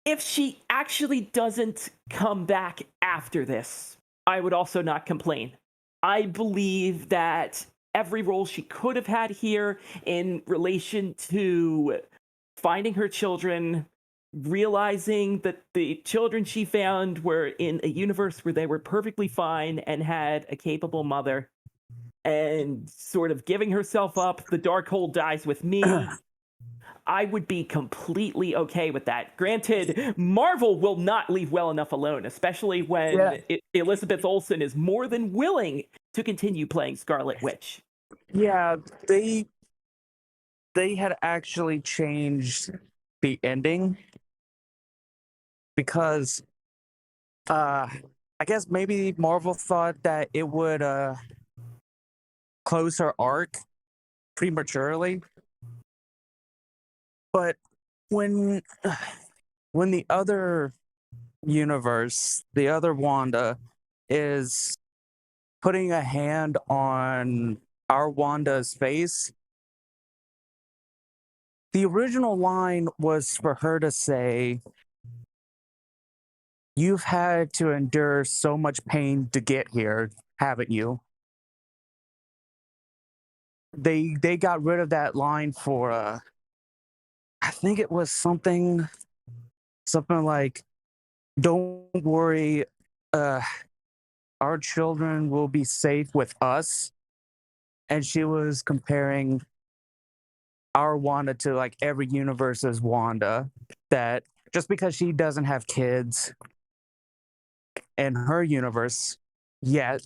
If she actually doesn't come back after this, I would also not complain. I believe that every role she could have had here in relation to finding her children, realizing that the children she found were in a universe where they were perfectly fine and had a capable mother, and sort of giving herself up, the Darkhold dies with me. I would be completely okay with that. Granted, Marvel will not leave well enough alone, especially when Elizabeth Olsen is more than willing to continue playing Scarlet Witch. Yeah, they had actually changed the ending because I guess maybe Marvel thought that it would close her arc prematurely. But when the other universe, the other Wanda, is putting a hand on our Wanda's face, the original line was for her to say, "You've had to endure so much pain to get here, haven't you?" They got rid of that line for I think it was something like, "Don't worry, our children will be safe with us." And she was comparing our Wanda to like every universe's Wanda, that just because she doesn't have kids in her universe yet,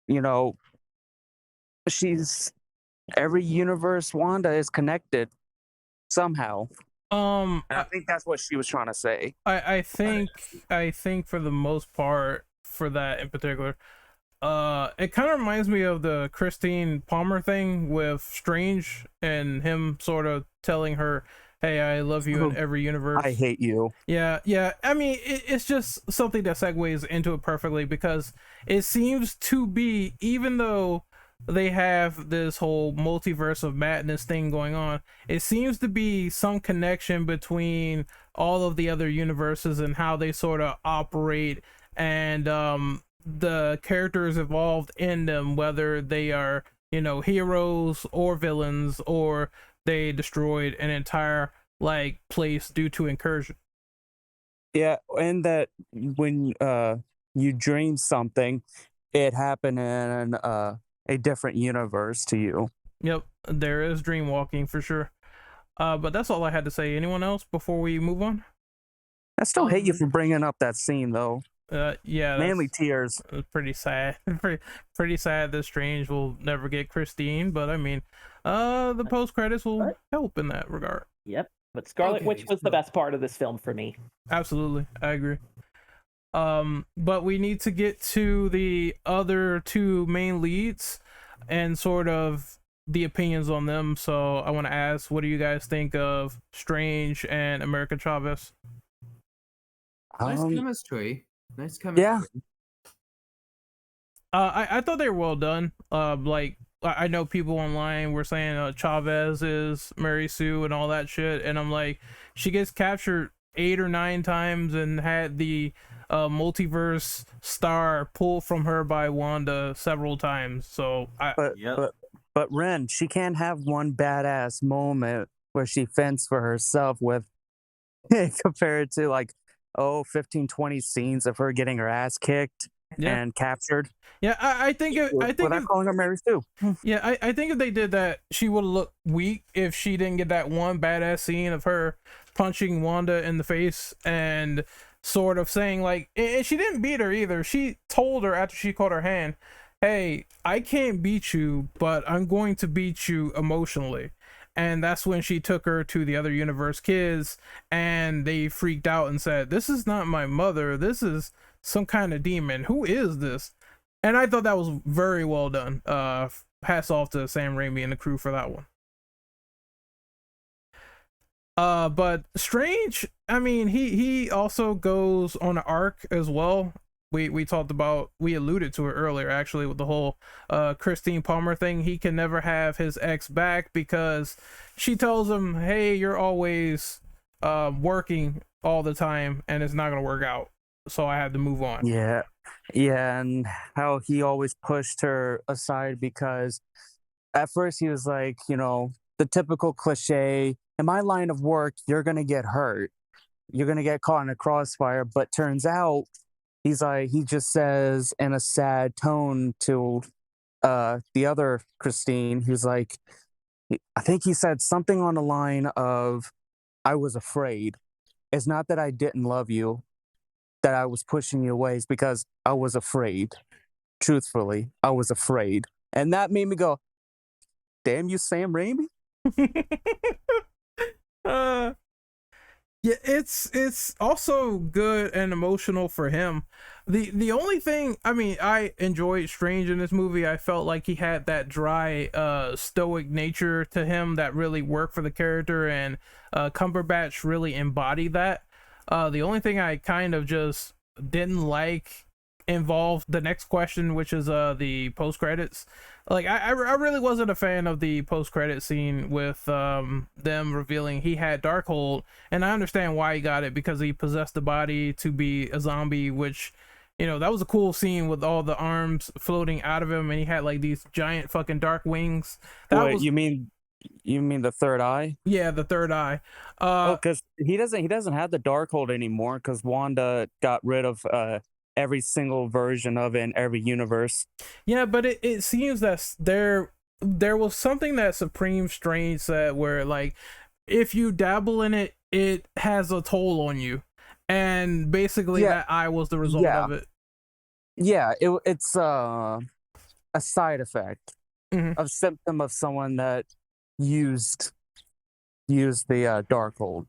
you know, she's every universe Wanda is connected somehow. And I think that's what she was trying to say. I think for the most part, for that in particular, it kind of reminds me of the Christine Palmer thing with Strange and him sort of telling her, "Hey, I love you in every universe. I hate you." Yeah. I mean, it's just something that segues into it perfectly, because it seems to be, even though they have this whole multiverse of madness thing going on, it seems to be some connection between all of the other universes and how they sort of operate, and the characters involved in them, whether they are, heroes or villains, or they destroyed an entire like place due to incursion. Yeah, and that when you dream something, it happened in a different universe to you. Yep, there is dream walking for sure. But that's all I had to say. Anyone else before we move on? I still hate you for bringing up that scene, though. Yeah, mainly tears. Pretty sad. pretty sad that Strange will never get Christine, but I mean, the post credits will help in that regard. Yep, but Scarlet Witch was the best part of this film for me. Absolutely, I agree. But we need to get to the other two main leads and sort of the opinions on them. So I want to ask, what do you guys think of Strange and America Chavez? Nice chemistry. Nice chemistry. Yeah. I thought they were well done. Like, I know people online were saying Chavez is Mary Sue and all that shit, and I'm like, she gets captured 8 or 9 times and had the multiverse star pulled from her by Wanda several times. So but Ren, she can't have one badass moment where she fends for herself with compared to like 15-20 scenes of her getting her ass kicked and captured. Yeah, I think without calling her Mary Sue. Yeah, I think if they did that, she would look weak if she didn't get that one badass scene of her punching Wanda in the face and sort of saying like, and she didn't beat her either. She told her after she caught her hand, "Hey, I can't beat you, but I'm going to beat you emotionally." And that's when she took her to the other universe kids, and they freaked out and said, "This is not my mother. This is some kind of demon. Who is this?" And I thought that was very well done. Hats off to Sam Raimi and the crew for that one. But Strange, I mean, he also goes on an arc as well. We alluded to it earlier actually with the whole Christine Palmer thing. He can never have his ex back because she tells him, "Hey, you're always working all the time and it's not gonna work out, so I had to move on." Yeah, Yeah, and how he always pushed her aside because at first he was like, the typical cliche, in my line of work, you're going to get hurt. You're going to get caught in a crossfire. But turns out he just says in a sad tone to the other Christine, who's like, I think he said something on the line of, I was afraid. It's not that I didn't love you, that I was pushing you away. It's because I was afraid. Truthfully, I was afraid. And that made me go, damn you, Sam Raimi. Yeah, it's also good and emotional for him. The only thing, I mean, I enjoyed Strange in this movie. I felt like he had that dry, stoic nature to him that really worked for the character, and Cumberbatch really embodied that. The only thing I kind of just didn't like involved the next question, which is the post credits. Like I really wasn't a fan of the post credit scene with them revealing he had Darkhold, and I understand why he got it, because he possessed the body to be a zombie, which, that was a cool scene with all the arms floating out of him, and he had like these giant fucking dark wings. You mean the third eye? Yeah, the third eye. Because he doesn't have the Darkhold anymore, because Wanda got rid of every single version of it in every universe. Yeah, but it seems that there was something that Supreme Strange said where, like, if you dabble in it, it has a toll on you, and basically that eye was the result of it. Yeah, it's a side effect, a symptom of someone that used the Darkhold.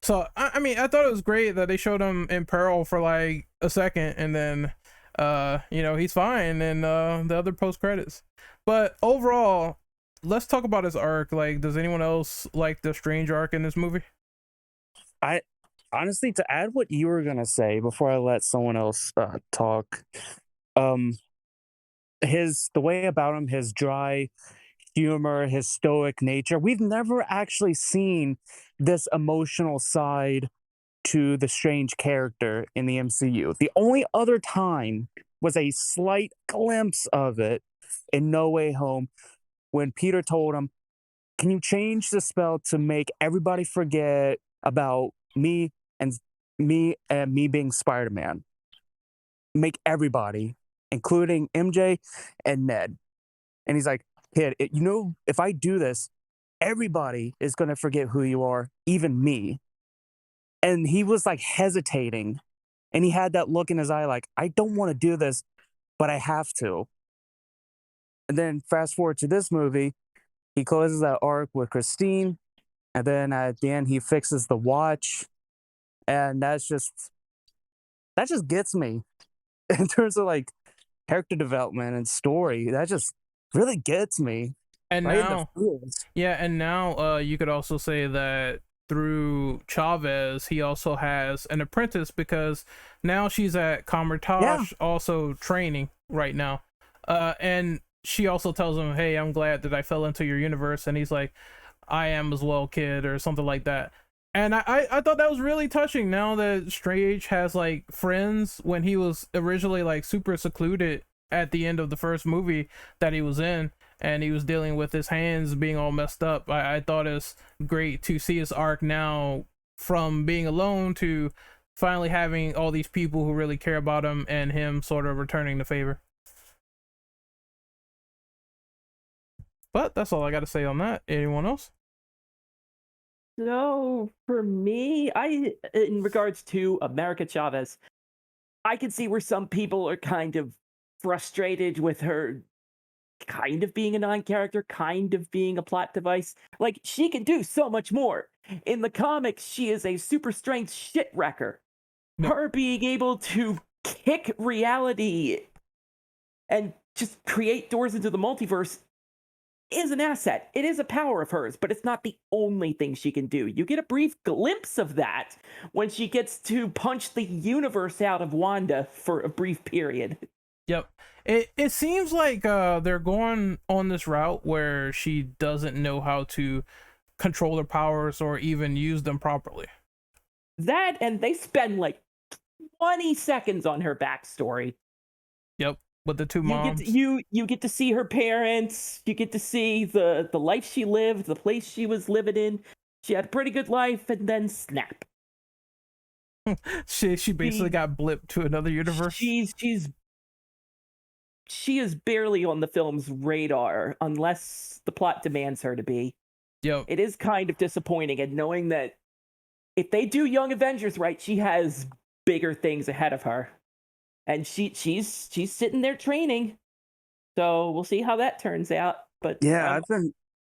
So, I mean, I thought it was great that they showed him in peril for like a second, and then, he's fine in the other post credits. But overall, let's talk about his arc. Like, does anyone else like the Strange arc in this movie? I honestly, to add what you were gonna say before I let someone else talk, the way about him, his dry humor, his stoic nature. We've never actually seen this emotional side to the Strange character in the MCU. The only other time was a slight glimpse of it in No Way Home, when Peter told him, can you change the spell to make everybody forget about me being Spider-Man? Make everybody, including MJ and Ned. And he's like, kid, if I do this, everybody is going to forget who you are, even me. And he was like hesitating, and he had that look in his eye like, I don't want to do this, but I have to. And then fast forward to this movie, he closes that arc with Christine, and then at the end he fixes the watch, and that just gets me in terms of like character development and story. That just really gets me. And right now, you could also say that through Chavez, he also has an apprentice, because now she's at Comertage, also training right now. And she also tells him, hey, I'm glad that I fell into your universe. And he's like, I am as well, kid, or something like that. And I thought that was really touching, now that Strange has like friends, when he was originally like super secluded at the end of the first movie that he was in, and he was dealing with his hands being all messed up. I thought it's great to see his arc now, from being alone to finally having all these people who really care about him, and him sort of returning the favor. But that's all I got to say on that. Anyone else? So for me, in regards to America Chavez, I can see where some people are kind of frustrated with her kind of being a non-character, kind of being a plot device. Like, she can do so much more. In the comics, she is a super strength shit wrecker. Her being able to kick reality and just create doors into the multiverse is an asset. It is a power of hers, but it's not the only thing she can do. You get a brief glimpse of that when she gets to punch the universe out of Wanda for a brief period. Yep. It seems like they're going on this route where she doesn't know how to control her powers or even use them properly. That, and they spend like 20 seconds on her backstory. Yep, with the two You moms. you get to see her parents. You get to see the life she lived, the place she was living in. She had a pretty good life, and then snap. She basically got blipped to another universe. She is barely on the film's radar unless the plot demands her to be. Yep. It is kind of disappointing, and knowing that if they do Young Avengers right, she has bigger things ahead of her, and she's sitting there training. So we'll see how that turns out. But yeah,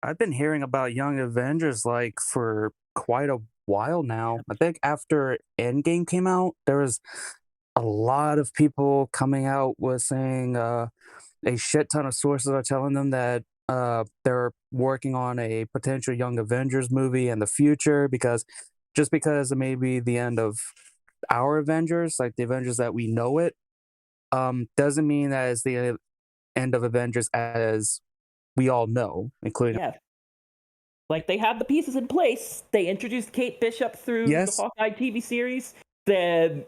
I've been hearing about Young Avengers like for quite a while now. I think after Endgame came out, there was a lot of people coming out with saying a shit ton of sources are telling them that they're working on a potential Young Avengers movie in the future because it may be the end of our Avengers, like the Avengers that we know it, doesn't mean that it's the end of Avengers as we all know, including like they have the pieces in place. They introduced Kate Bishop through the Hawkeye TV series. The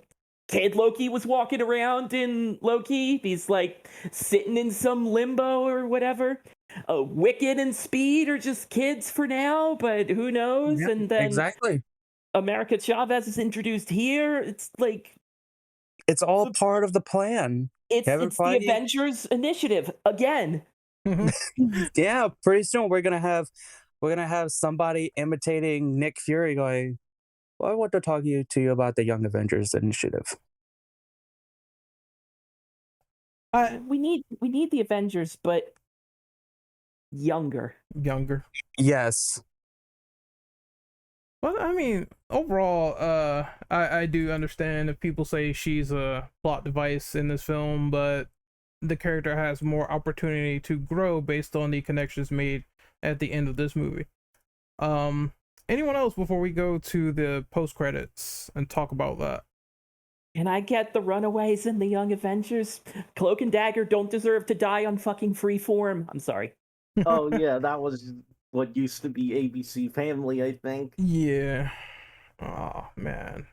kid Loki was walking around in Loki. He's like sitting in some limbo or whatever. Wicked and Speed are just kids for now, but who knows? Yep, and then exactly. America Chavez is introduced here. It's like it's all part of the plan. It's the Avengers initiative again. Yeah, pretty soon we're gonna have somebody imitating Nick Fury going, well, I want to talk to you about the Young Avengers initiative. We need the Avengers, but younger. Yes. Well, I mean, overall, I do understand if people say she's a plot device in this film, but the character has more opportunity to grow based on the connections made at the end of this movie. Anyone else before we go to the post credits and talk about that? Can I get the Runaways and the Young Avengers? Cloak and Dagger don't deserve to die on fucking Freeform. I'm sorry. Oh yeah, that was what used to be ABC Family, I think. Yeah. Oh man.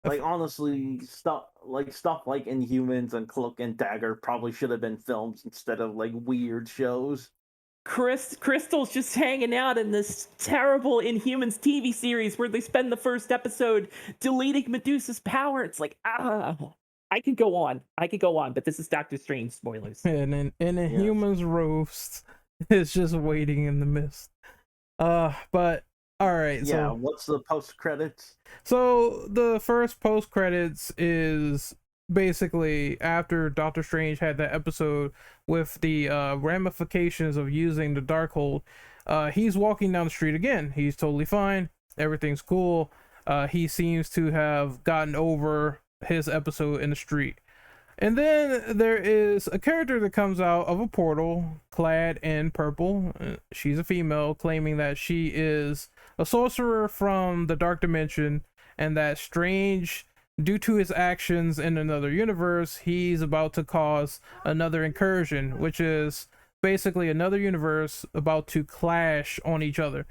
Like honestly, stuff like Inhumans and Cloak and Dagger probably should have been films instead of like weird shows. Crystal's just hanging out in this terrible Inhumans TV series where they spend the first episode deleting Medusa's power. It's like, I could go on, but this is Doctor Strange spoilers. And then Inhumans roast is just waiting in the mist. But all right. Yeah, so what's the post credits? So the first post credits is basically after Doctor Strange had that episode with the ramifications of using the Darkhold. He's walking down the street again. He's totally fine. Everything's cool. He seems to have gotten over his episode in the street. And then there is a character that comes out of a portal clad in purple. She's a female, claiming that she is a sorcerer from the dark dimension, and that Strange, due to his actions in another universe, he's about to cause another incursion, which is basically another universe about to clash on each other.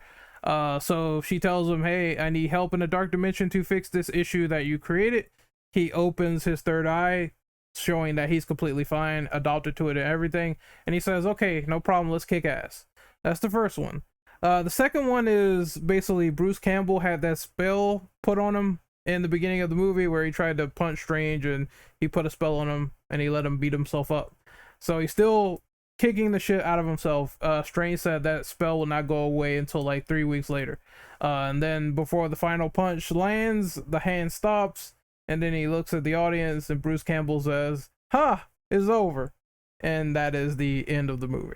So she tells him, hey, I need help in the dark dimension to fix this issue that you created. He opens his third eye, showing that he's completely fine, adopted to it and everything. And he says, okay, no problem, let's kick ass. That's the first one. The second one is basically Bruce Campbell had that spell put on him in the beginning of the movie where he tried to punch Strange and he put a spell on him and he let him beat himself up. So he's still kicking the shit out of himself. Strange said that spell will not go away until like 3 weeks later. And then before the final punch lands, the hand stops, and then he looks at the audience and Bruce Campbell says, "Ha, it's over." And that is the end of the movie.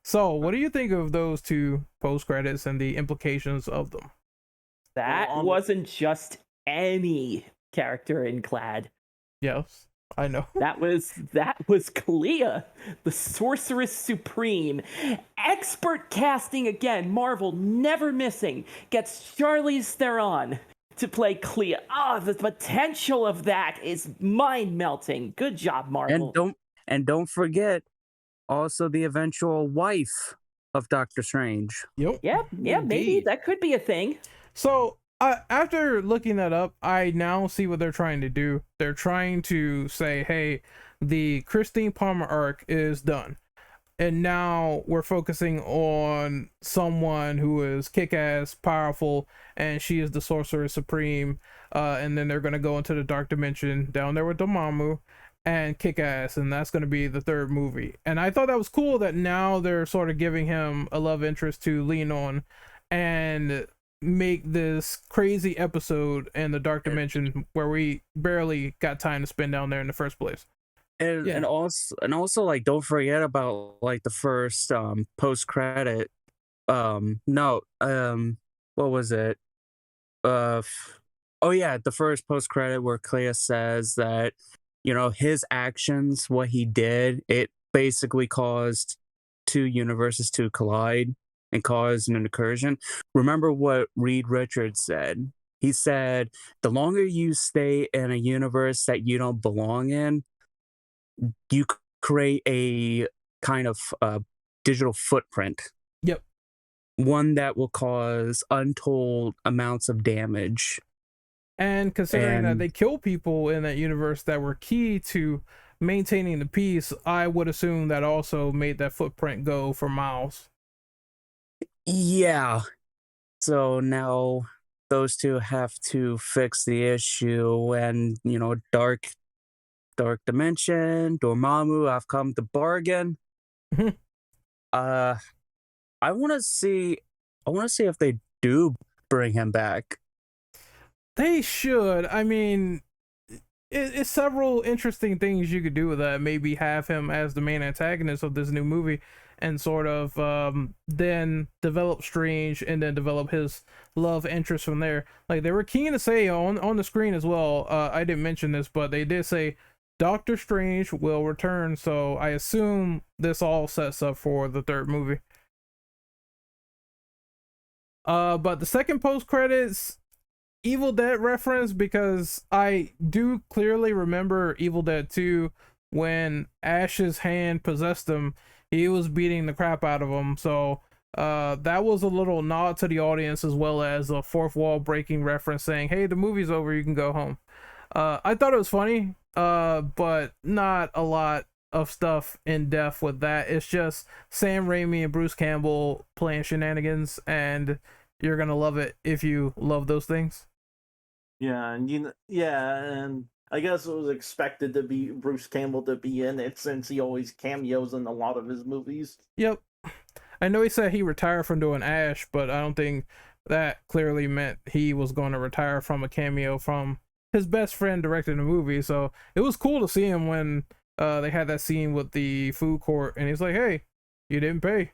So what do you think of those two post credits and the implications of them? That wasn't just any character in Clad. Yes, I know. That was Clea, the Sorceress Supreme. Expert casting again. Marvel never missing. Gets Charlize Theron to play Clea. The potential of that is mind-melting. Good job, Marvel. And don't forget also the eventual wife of Doctor Strange. Yep. Yeah, maybe that could be a thing. So After looking that up, I now see what they're trying to do. They're trying to say, hey, the Christine Palmer arc is done. And now we're focusing on someone who is kick-ass, powerful, and she is the Sorcerer Supreme. And then they're going to go into the Dark Dimension down there with Dormammu and kick-ass, and that's going to be the third movie. And I thought that was cool that now they're sort of giving him a love interest to lean on and make this crazy episode in the Dark Dimension where we barely got time to spend down there in the first place. And also like don't forget about like the first post credit what was it? Oh yeah, the first post credit where Clea says that, you know, his actions, what he did, it basically caused two universes to collide and cause an incursion. Remember what Reed Richards said? He said, the longer you stay in a universe that you don't belong in, you create a kind of digital footprint. Yep. One that will cause untold amounts of damage. And considering that they kill people in that universe that were key to maintaining the peace, I would assume that also made that footprint go for miles. Yeah. So now those two have to fix the issue, and, you know, Dark Dimension, Dormammu, I've come to bargain. I want to see if they do bring him back. They should. I mean, it's several interesting things you could do with that. Maybe have him as the main antagonist of this new movie and sort of then develop Strange and then develop his love interest from there. Like, they were keen to say on the screen as well, I didn't mention this, but they did say Doctor Strange will return, so I assume this all sets up for the third movie. But the second post credits, Evil Dead reference, because I do clearly remember Evil Dead 2 when Ash's hand possessed him. He was beating the crap out of him, so that was a little nod to the audience, as well as a fourth wall breaking reference saying, hey, the movie's over, you can go home. I thought it was funny, but not a lot of stuff in depth with that. It's just Sam Raimi and Bruce Campbell playing shenanigans, and you're gonna love it if you love those things. Yeah, and I guess it was expected to be Bruce Campbell to be in it, since he always cameos in a lot of his movies. Yep. I know he said he retired from doing Ash, but I don't think that clearly meant he was going to retire from a cameo from his best friend directing the movie. So it was cool to see him when they had that scene with the food court, and he's like, hey, you didn't pay.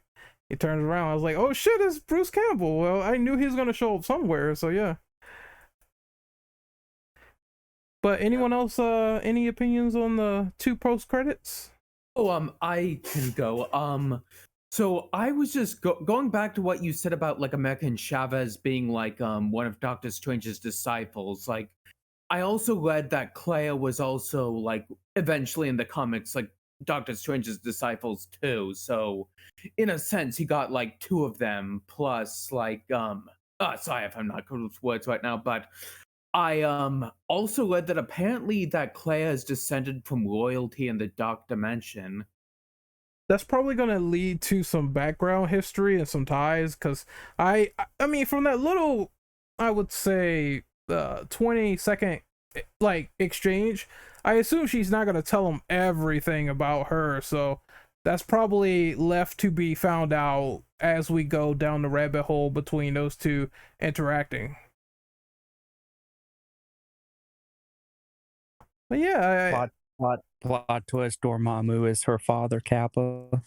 He turns around. I was like, oh shit, it's Bruce Campbell. Well, I knew he was going to show up somewhere, so yeah. But anyone else, any opinions on the two post credits? Oh, I can go. So I was just going back to what you said about like American Chavez being like one of Doctor Strange's disciples. Like, I also read that Clea was also like eventually in the comics like Doctor Strange's disciples too. So in a sense, he got like two of them plus like sorry if I'm not good with words right now, but I also read that apparently that Clea is descended from royalty in the Dark Dimension. That's probably going to lead to some background history and some ties, because I mean, from that little, I would say 20-second like exchange, I assume she's not going to tell him everything about her, so that's probably left to be found out as we go down the rabbit hole between those two interacting. But yeah, plot twist: Dormammu is her father, Kappa.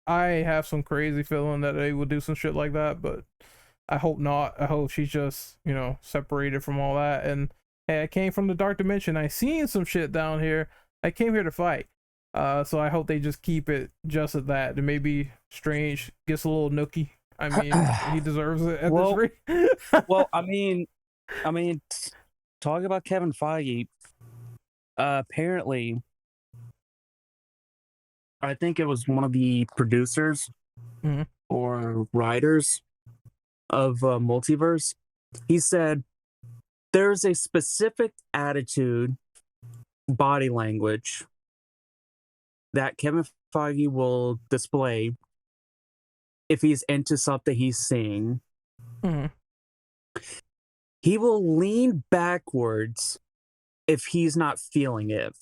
I have some crazy feeling that they will do some shit like that, but I hope not. I hope she's just, you know, separated from all that. And hey, I came from the Dark Dimension. I seen some shit down here. I came here to fight. So I hope they just keep it just at that. And maybe Strange gets a little nookie. I mean, he deserves it at this rate. Well, I mean, talking about Kevin Feige. Apparently, I think it was one of the producers or writers of Multiverse He said there's a specific attitude, body language that Kevin Feige will display if he's into something he's seeing. Mhm. He will lean backwards if he's not feeling it.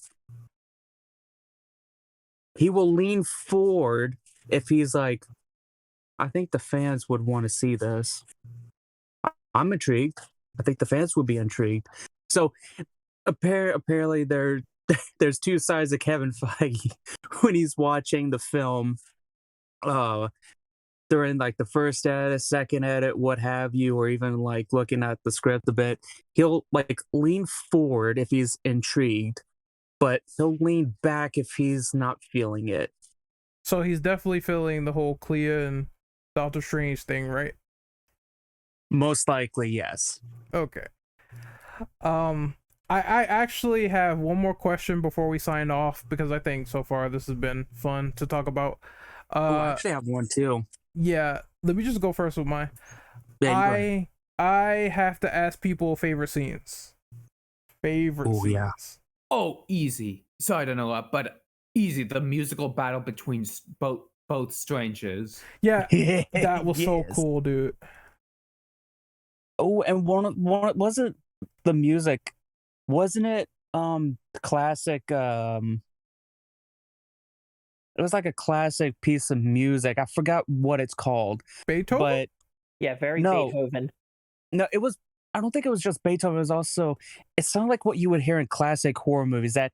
He will lean forward if he's like, I think the fans would want to see this. I'm intrigued. I think the fans would be intrigued. So apparently there's two sides of Kevin Feige when he's watching the film. During like the first edit, second edit, what have you, or even like looking at the script a bit, he'll like lean forward if he's intrigued, but he'll lean back if he's not feeling it. So he's definitely feeling the whole Clea and Doctor Strange thing, right? Most likely, yes. Okay. I actually have one more question before we sign off, because I think so far this has been fun to talk about. I actually have one too. Yeah, let me just go first with mine. Yeah, I have to ask people favorite scenes. Favorite scenes. Yeah. Oh, easy. Sorry to interrupt, but easy. The musical battle between both strangers. Yeah, that was so cool, dude. Oh, and one wasn't the music, wasn't it? Classic. It was like a classic piece of music. I forgot what it's called. Beethoven? But Yeah, very no, Beethoven. No, it was. I don't think it was just Beethoven. It was also. It sounded like what you would hear in classic horror movies. That,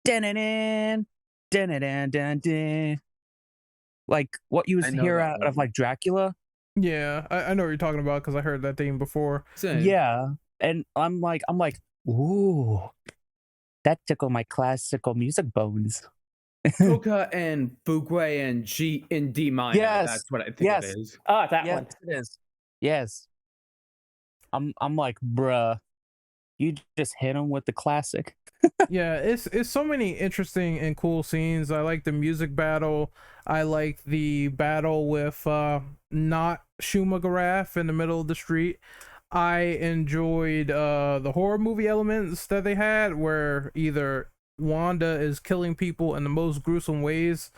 dun dun dun, like what you hear out of like Dracula. Yeah, I know what you're talking about because I heard that theme before. Same. Yeah, and I'm like, ooh, that tickled my classical music bones. Coca and Fugwe and G in D minor. Yes, that's what I think it is. Oh, that one. It is. Yes. I'm like, bruh, you just hit him with the classic. Yeah, it's so many interesting and cool scenes. I like the music battle. I like the battle with not Shumagaraf in the middle of the street. I enjoyed the horror movie elements that they had, where either Wanda is killing people in the most gruesome ways,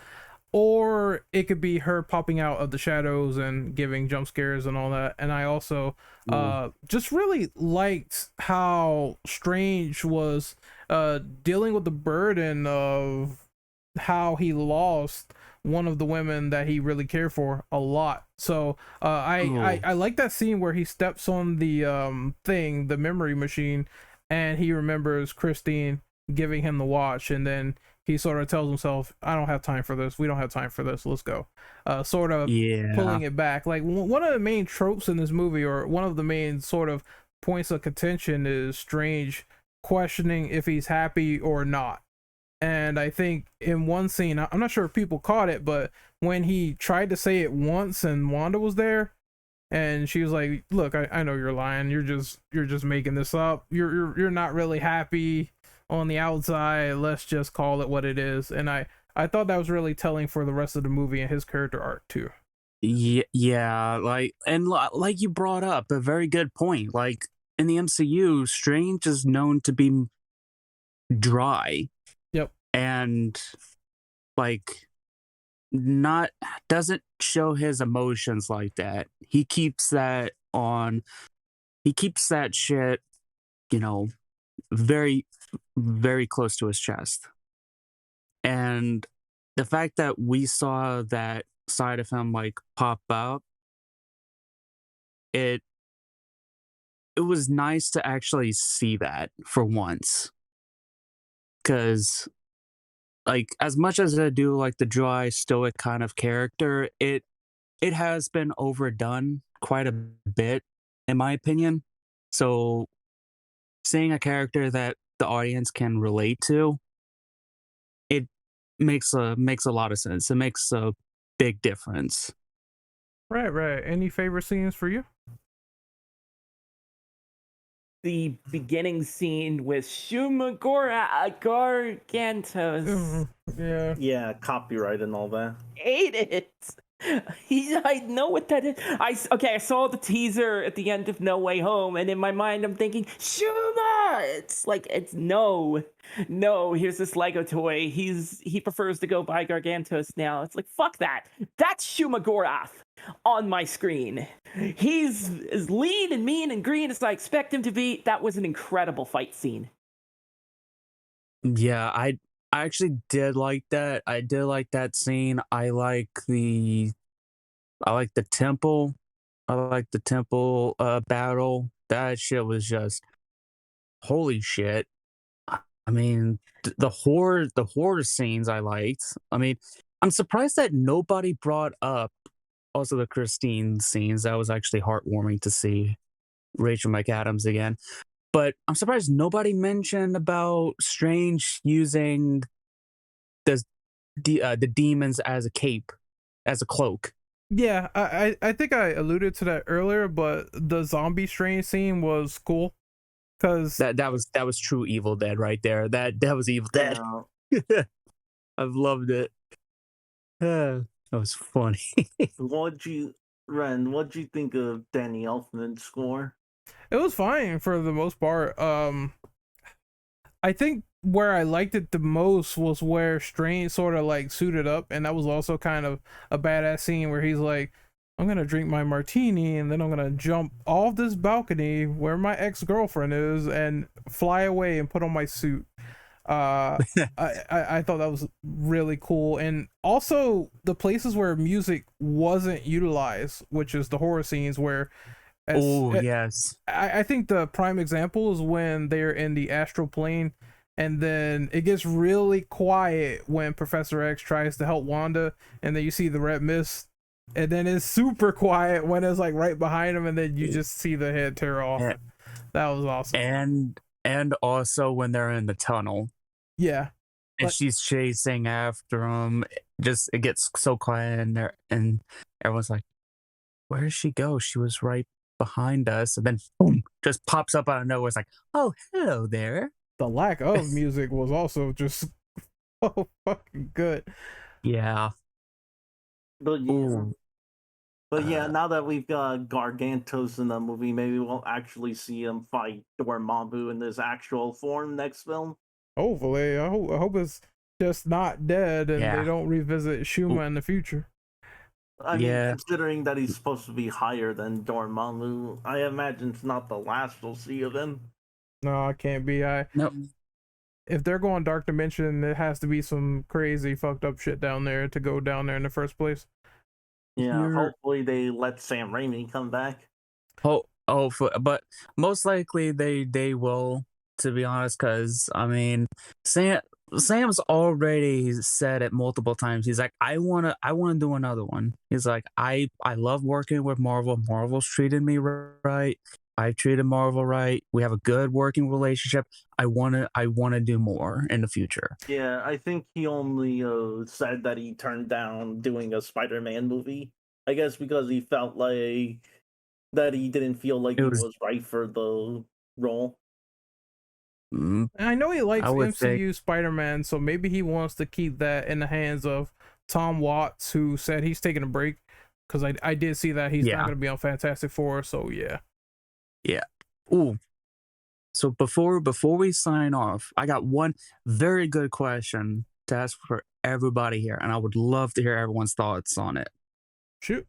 or it could be her popping out of the shadows and giving jump scares and all that. And I also just really liked how Strange was dealing with the burden of how he lost one of the women that he really cared for a lot. So I like that scene where he steps on the the memory machine, and he remembers Christine giving him the watch, and then he sort of tells himself, I don't have time for this. We don't have time for this. Let's go. Sort of pulling it back. Like one of the main tropes in this movie, or one of the main sort of points of contention, is Strange questioning if he's happy or not. And I think in one scene, I'm not sure if people caught it, but when he tried to say it once and Wanda was there, and she was like, look, I know you're lying. You're just making this up. You're not really happy on the outside. Let's just call it what it is. And I thought that was really telling for the rest of the movie and his character arc too. Yeah, like you brought up a very good point. Like in the MCU, Strange is known to be dry. Yep. And like doesn't show his emotions like that. He keeps that shit, very, very close to his chest. And the fact that we saw that side of him like pop up, it was nice to actually see that for once. Because like as much as I do like the dry stoic kind of character, it has been overdone quite a bit in my opinion. So seeing a character that the audience can relate to, it makes a lot of sense. It makes a big difference. Right. Any favorite scenes for you? The beginning scene with Shumagora Gargantos. Yeah. Yeah, copyright and all that. Hate it. I know what that is. I saw the teaser at the end of No Way Home, and in my mind, I'm thinking, Shuma! It's no. Here's this Lego toy. He prefers to go by Gargantos now. It's like, fuck that. That's Shuma Gorath on my screen. He's as lean and mean and green as I expect him to be. That was an incredible fight scene. Yeah, I actually did like that. I did like that scene. I like the temple. I like the temple battle. That shit was just holy shit. I mean, the horror scenes I liked. I mean, I'm surprised that nobody brought up also the Christine scenes. That was actually heartwarming to see Rachel McAdams again. But I'm surprised nobody mentioned about Strange using the demons as a cape, as a cloak. Yeah, I think I alluded to that earlier, but the zombie Strange scene was cool because that was true Evil Dead right there. That was Evil Dead. I've loved it. That was funny. What'd you think of Danny Elfman's score? It was fine for the most part. I think where I liked it the most was where Strange sort of like suited up, and that was also kind of a badass scene where he's like, I'm gonna drink my martini and then I'm gonna jump off this balcony where my ex-girlfriend is and fly away and put on my suit. I thought that was really cool, and also the places where music wasn't utilized, which is the horror scenes where yes. I think the prime example is when they're in the astral plane, and then it gets really quiet when Professor X tries to help Wanda, and then you see the red mist, and then it's super quiet when it's like right behind him, and then you just see the head tear off. That was awesome. And also when they're in the tunnel. Yeah. And she's chasing after him. Just it gets so quiet in there, and everyone's like, where did she go? She was right behind us, and then boom, just pops up out of nowhere. It's like, oh, hello there. The lack of music was also just so fucking good. Yeah. But yeah, now that we've got Gargantos in the movie, maybe we'll actually see him fight Dormammu in his actual form next film. Hopefully, I hope it's just not dead and they don't revisit Shuma in the future. I mean, considering that he's supposed to be higher than Dormammu, I imagine it's not the last we'll see of him. No, it can't be. Nope. If they're going Dark Dimension, it has to be some crazy fucked up shit down there to go down there in the first place. Yeah, hopefully they let Sam Raimi come back. But most likely they will, to be honest, because I mean, Sam's already said it multiple times. He's like, I wanna do another one. He's like, I love working with Marvel. Marvel's treated me right. I've treated Marvel right. We have a good working relationship. I wanna do more in the future. Yeah, I think he only said that he turned down doing a Spider-Man movie. I guess because he felt like that he didn't feel like he was right for the role. I know he likes MCU Spider-Man, so maybe he wants to keep that in the hands of Tom Watts, who said he's taking a break, because I did see that he's not going to be on Fantastic Four, so yeah. Ooh. So before we sign off, I got one very good question to ask for everybody here, and I would love to hear everyone's thoughts on it. Shoot.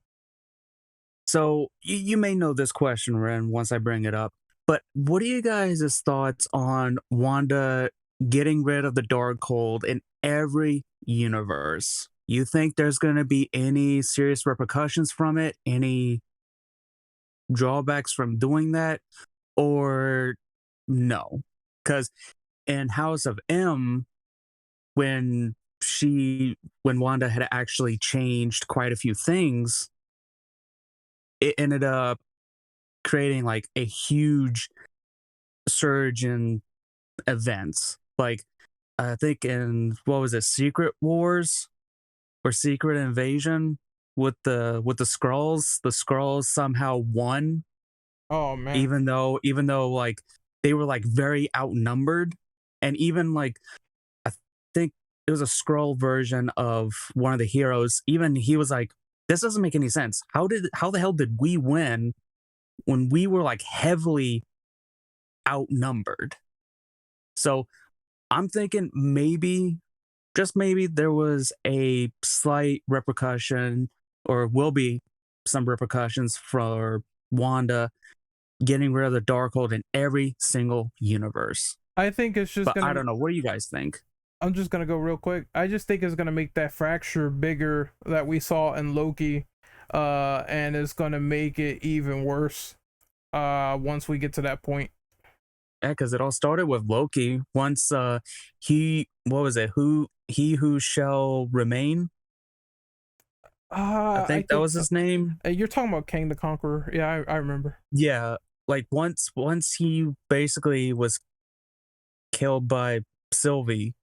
So you may know this question, Ren, once I bring it up. But what are you guys' thoughts on Wanda getting rid of the Darkhold in every universe? You think there's going to be any serious repercussions from it? Any drawbacks from doing that? Or no? Because in House of M, when Wanda had actually changed quite a few things, it ended up creating like a huge surge in events. Like I think in Secret Wars or Secret Invasion with the Skrulls. The Skrulls somehow won. Oh man. Even though like they were like very outnumbered, and even like I think it was a Skrull version of one of the heroes. Even he was like this doesn't make any sense. How the hell did we win when we were like heavily outnumbered? So I'm thinking maybe, just maybe, there was a slight repercussion, or will be some repercussions for Wanda getting rid of the Darkhold in every single universe. I think it's just But I don't know. What do you guys think? I'm just gonna go real quick. I just think it's gonna make that fracture bigger that we saw in Loki, and it's gonna make it even worse once we get to that point. Yeah, because it all started with Loki. Once what was it? He who shall remain? I think that was his name. You're talking about Kang the Conqueror. Yeah, I remember. Yeah, like once he basically was killed by Sylvie,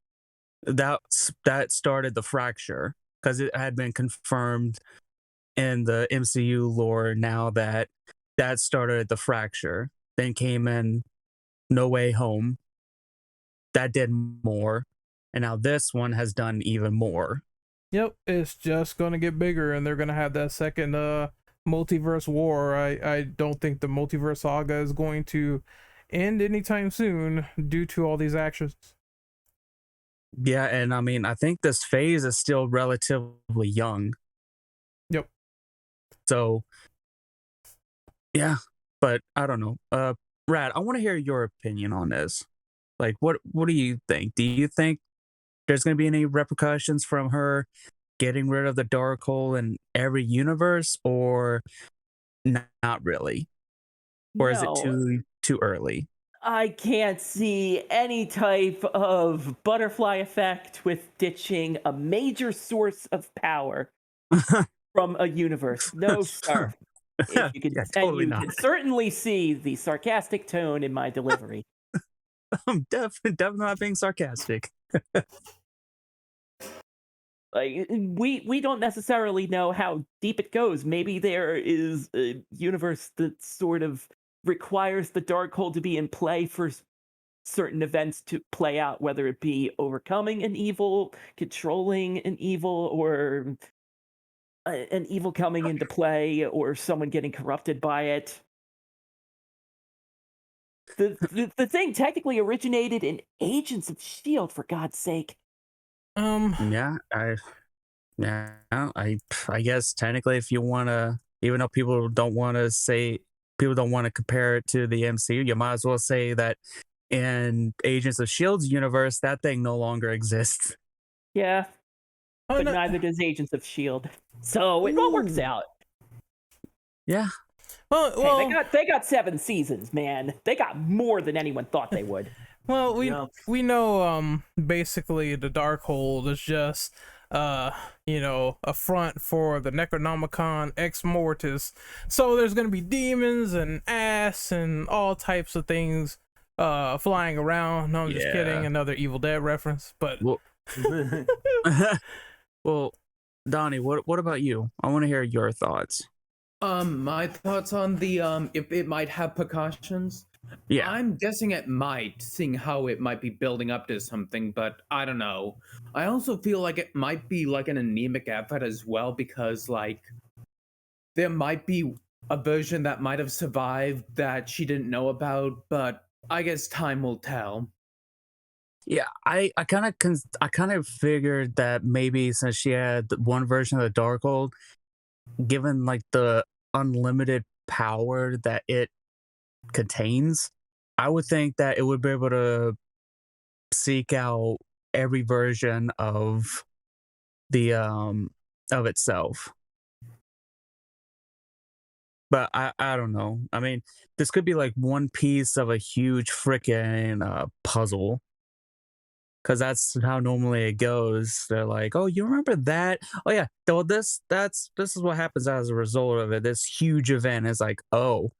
that started the fracture, because it had been confirmed in the MCU lore now that started the fracture. Then came in No Way Home. That did more. And now this one has done even more. Yep, it's just gonna get bigger, and they're gonna have that second multiverse war. I don't think the multiverse saga is going to end anytime soon due to all these actions. Yeah, and I mean, I think this phase is still relatively young. Yep. So, yeah, but I don't know. Rad, I want to hear your opinion on this. Like, what do you think? Do you think there's going to be any repercussions from her getting rid of the Darkhold in every universe, or not really? Or is it too early? I can't see any type of butterfly effect with ditching a major source of power from a universe. No, sir. If you can, Yeah, and totally you not. can certainly see the sarcastic tone in my delivery. I'm definitely not being sarcastic. Like, we don't necessarily know how deep it goes. Maybe there is a universe that sort of requires the Darkhold to be in play for certain events to play out, whether it be overcoming an evil, controlling an evil, or an evil coming into play, or someone getting corrupted by it. The thing technically originated in Agents of S.H.I.E.L.D., for God's sake. Yeah, I guess technically, if you want to, even though people don't want to compare it to the MCU, you might as well say that in Agents of S.H.I.E.L.D.'s universe, that thing no longer exists. Yeah, but neither does Agents of S.H.I.E.L.D., so it all works out. Yeah. Well, hey, they got 7 seasons, man. They got more than anyone thought they would. Well, we know basically the Darkhold is just a front for the Necronomicon Ex Mortis. So there's gonna be demons and ass and all types of things flying around. No, I'm just kidding. Another Evil Dead reference, but well, Donnie, what about you? I want to hear your thoughts. My thoughts on the if it might have precautions. Yeah, I'm guessing it might, seeing how it might be building up to something, but I don't know. I also feel like it might be like an anemic effort as well, because like there might be a version that might have survived that she didn't know about, but I guess time will tell. Yeah, I kind of figured that maybe since she had one version of the Darkhold, given like the unlimited power that it contains, I would think that it would be able to seek out every version of the of itself. But I don't know. I mean, this could be like one piece of a huge freaking puzzle. Because that's how normally it goes. They're like, "Oh, you remember that? Oh yeah, well, this is what happens as a result of it. This huge event is like, oh,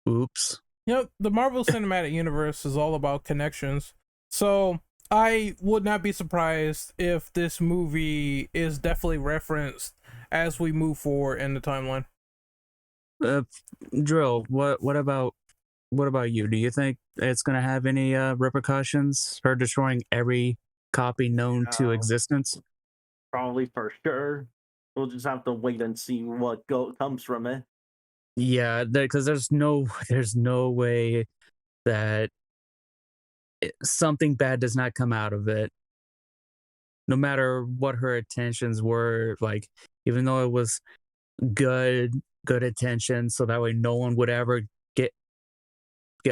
oops." Yep, the Marvel Cinematic Universe is all about connections. So I would not be surprised if this movie is definitely referenced as we move forward in the timeline. Drill, what about you? Do you think it's gonna have any repercussions? Her destroying every copy known to existence? Probably for sure. we'll just have to wait and see what comes from it. Yeah, because there's no way that something bad does not come out of it. No matter what her intentions were, like even though it was good attention, so that way no one would ever get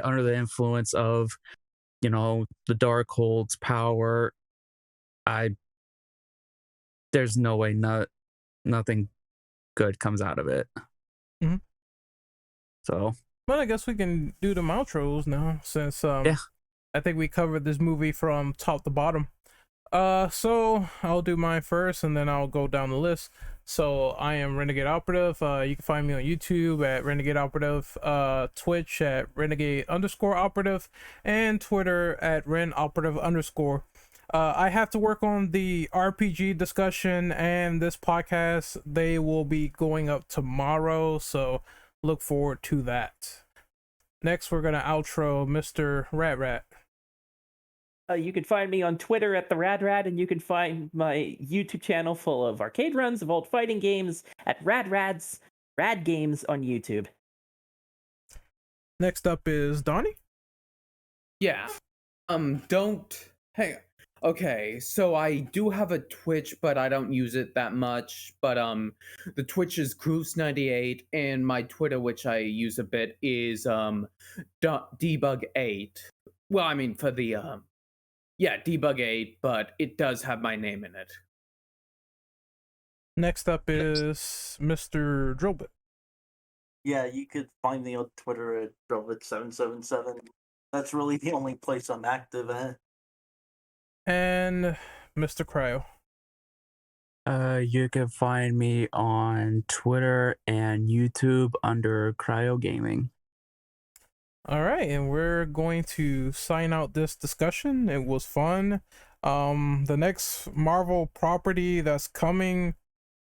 under the influence of, the Darkhold's power. There's no way nothing good comes out of it. Mhm. So, But I guess we can do the outros now, since yeah. I think we covered this movie from top to bottom. So I'll do mine first, and then I'll go down the list. So I am Renegade Operative. You can find me on YouTube at Renegade Operative, Twitch at Renegade_Operative, and Twitter at RenOperative_. I have to work on the RPG discussion and this podcast. They will be going up tomorrow, so look forward to that. Next, we're gonna outro Mr. Rat. You can find me on Twitter at the Radrad, and you can find my YouTube channel full of arcade runs of old fighting games at Rad Games on YouTube. Next up is Donnie. Yeah. Hey. Okay, so I do have a Twitch, but I don't use it that much. But the Twitch is Cruise98, and my Twitter, which I use a bit, is Debug8. Well, I mean for the Debug8, but it does have my name in it. Next up is Mr. Drillbit. Yeah, you could find me on Twitter at Drillbit777. That's really the only place I'm active at. And Mr. Cryo. You can find me on Twitter and YouTube under Cryo Gaming. All right, and we're going to sign out this discussion. It was fun. The next Marvel property that's coming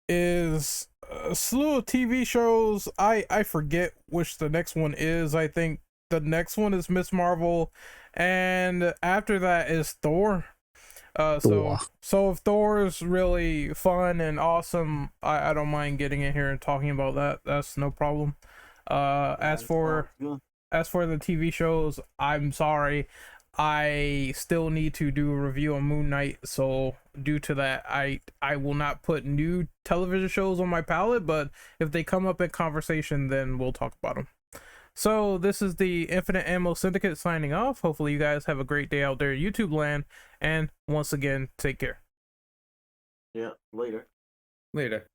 is a slew of TV shows. I forget which the next one is. I think the next one is Miss Marvel, and after that is Thor. So if Thor is really fun and awesome, I don't mind getting in here and talking about that. That's no problem. As for the TV shows, I'm sorry, I still need to do a review on Moon Knight, so due to that, I will not put new television shows on my palette, but if they come up in conversation, then we'll talk about them. So this is the Infinite Ammo Syndicate signing off. Hopefully you guys have a great day out there in YouTube land, and once again, take care. Yeah, later. Later.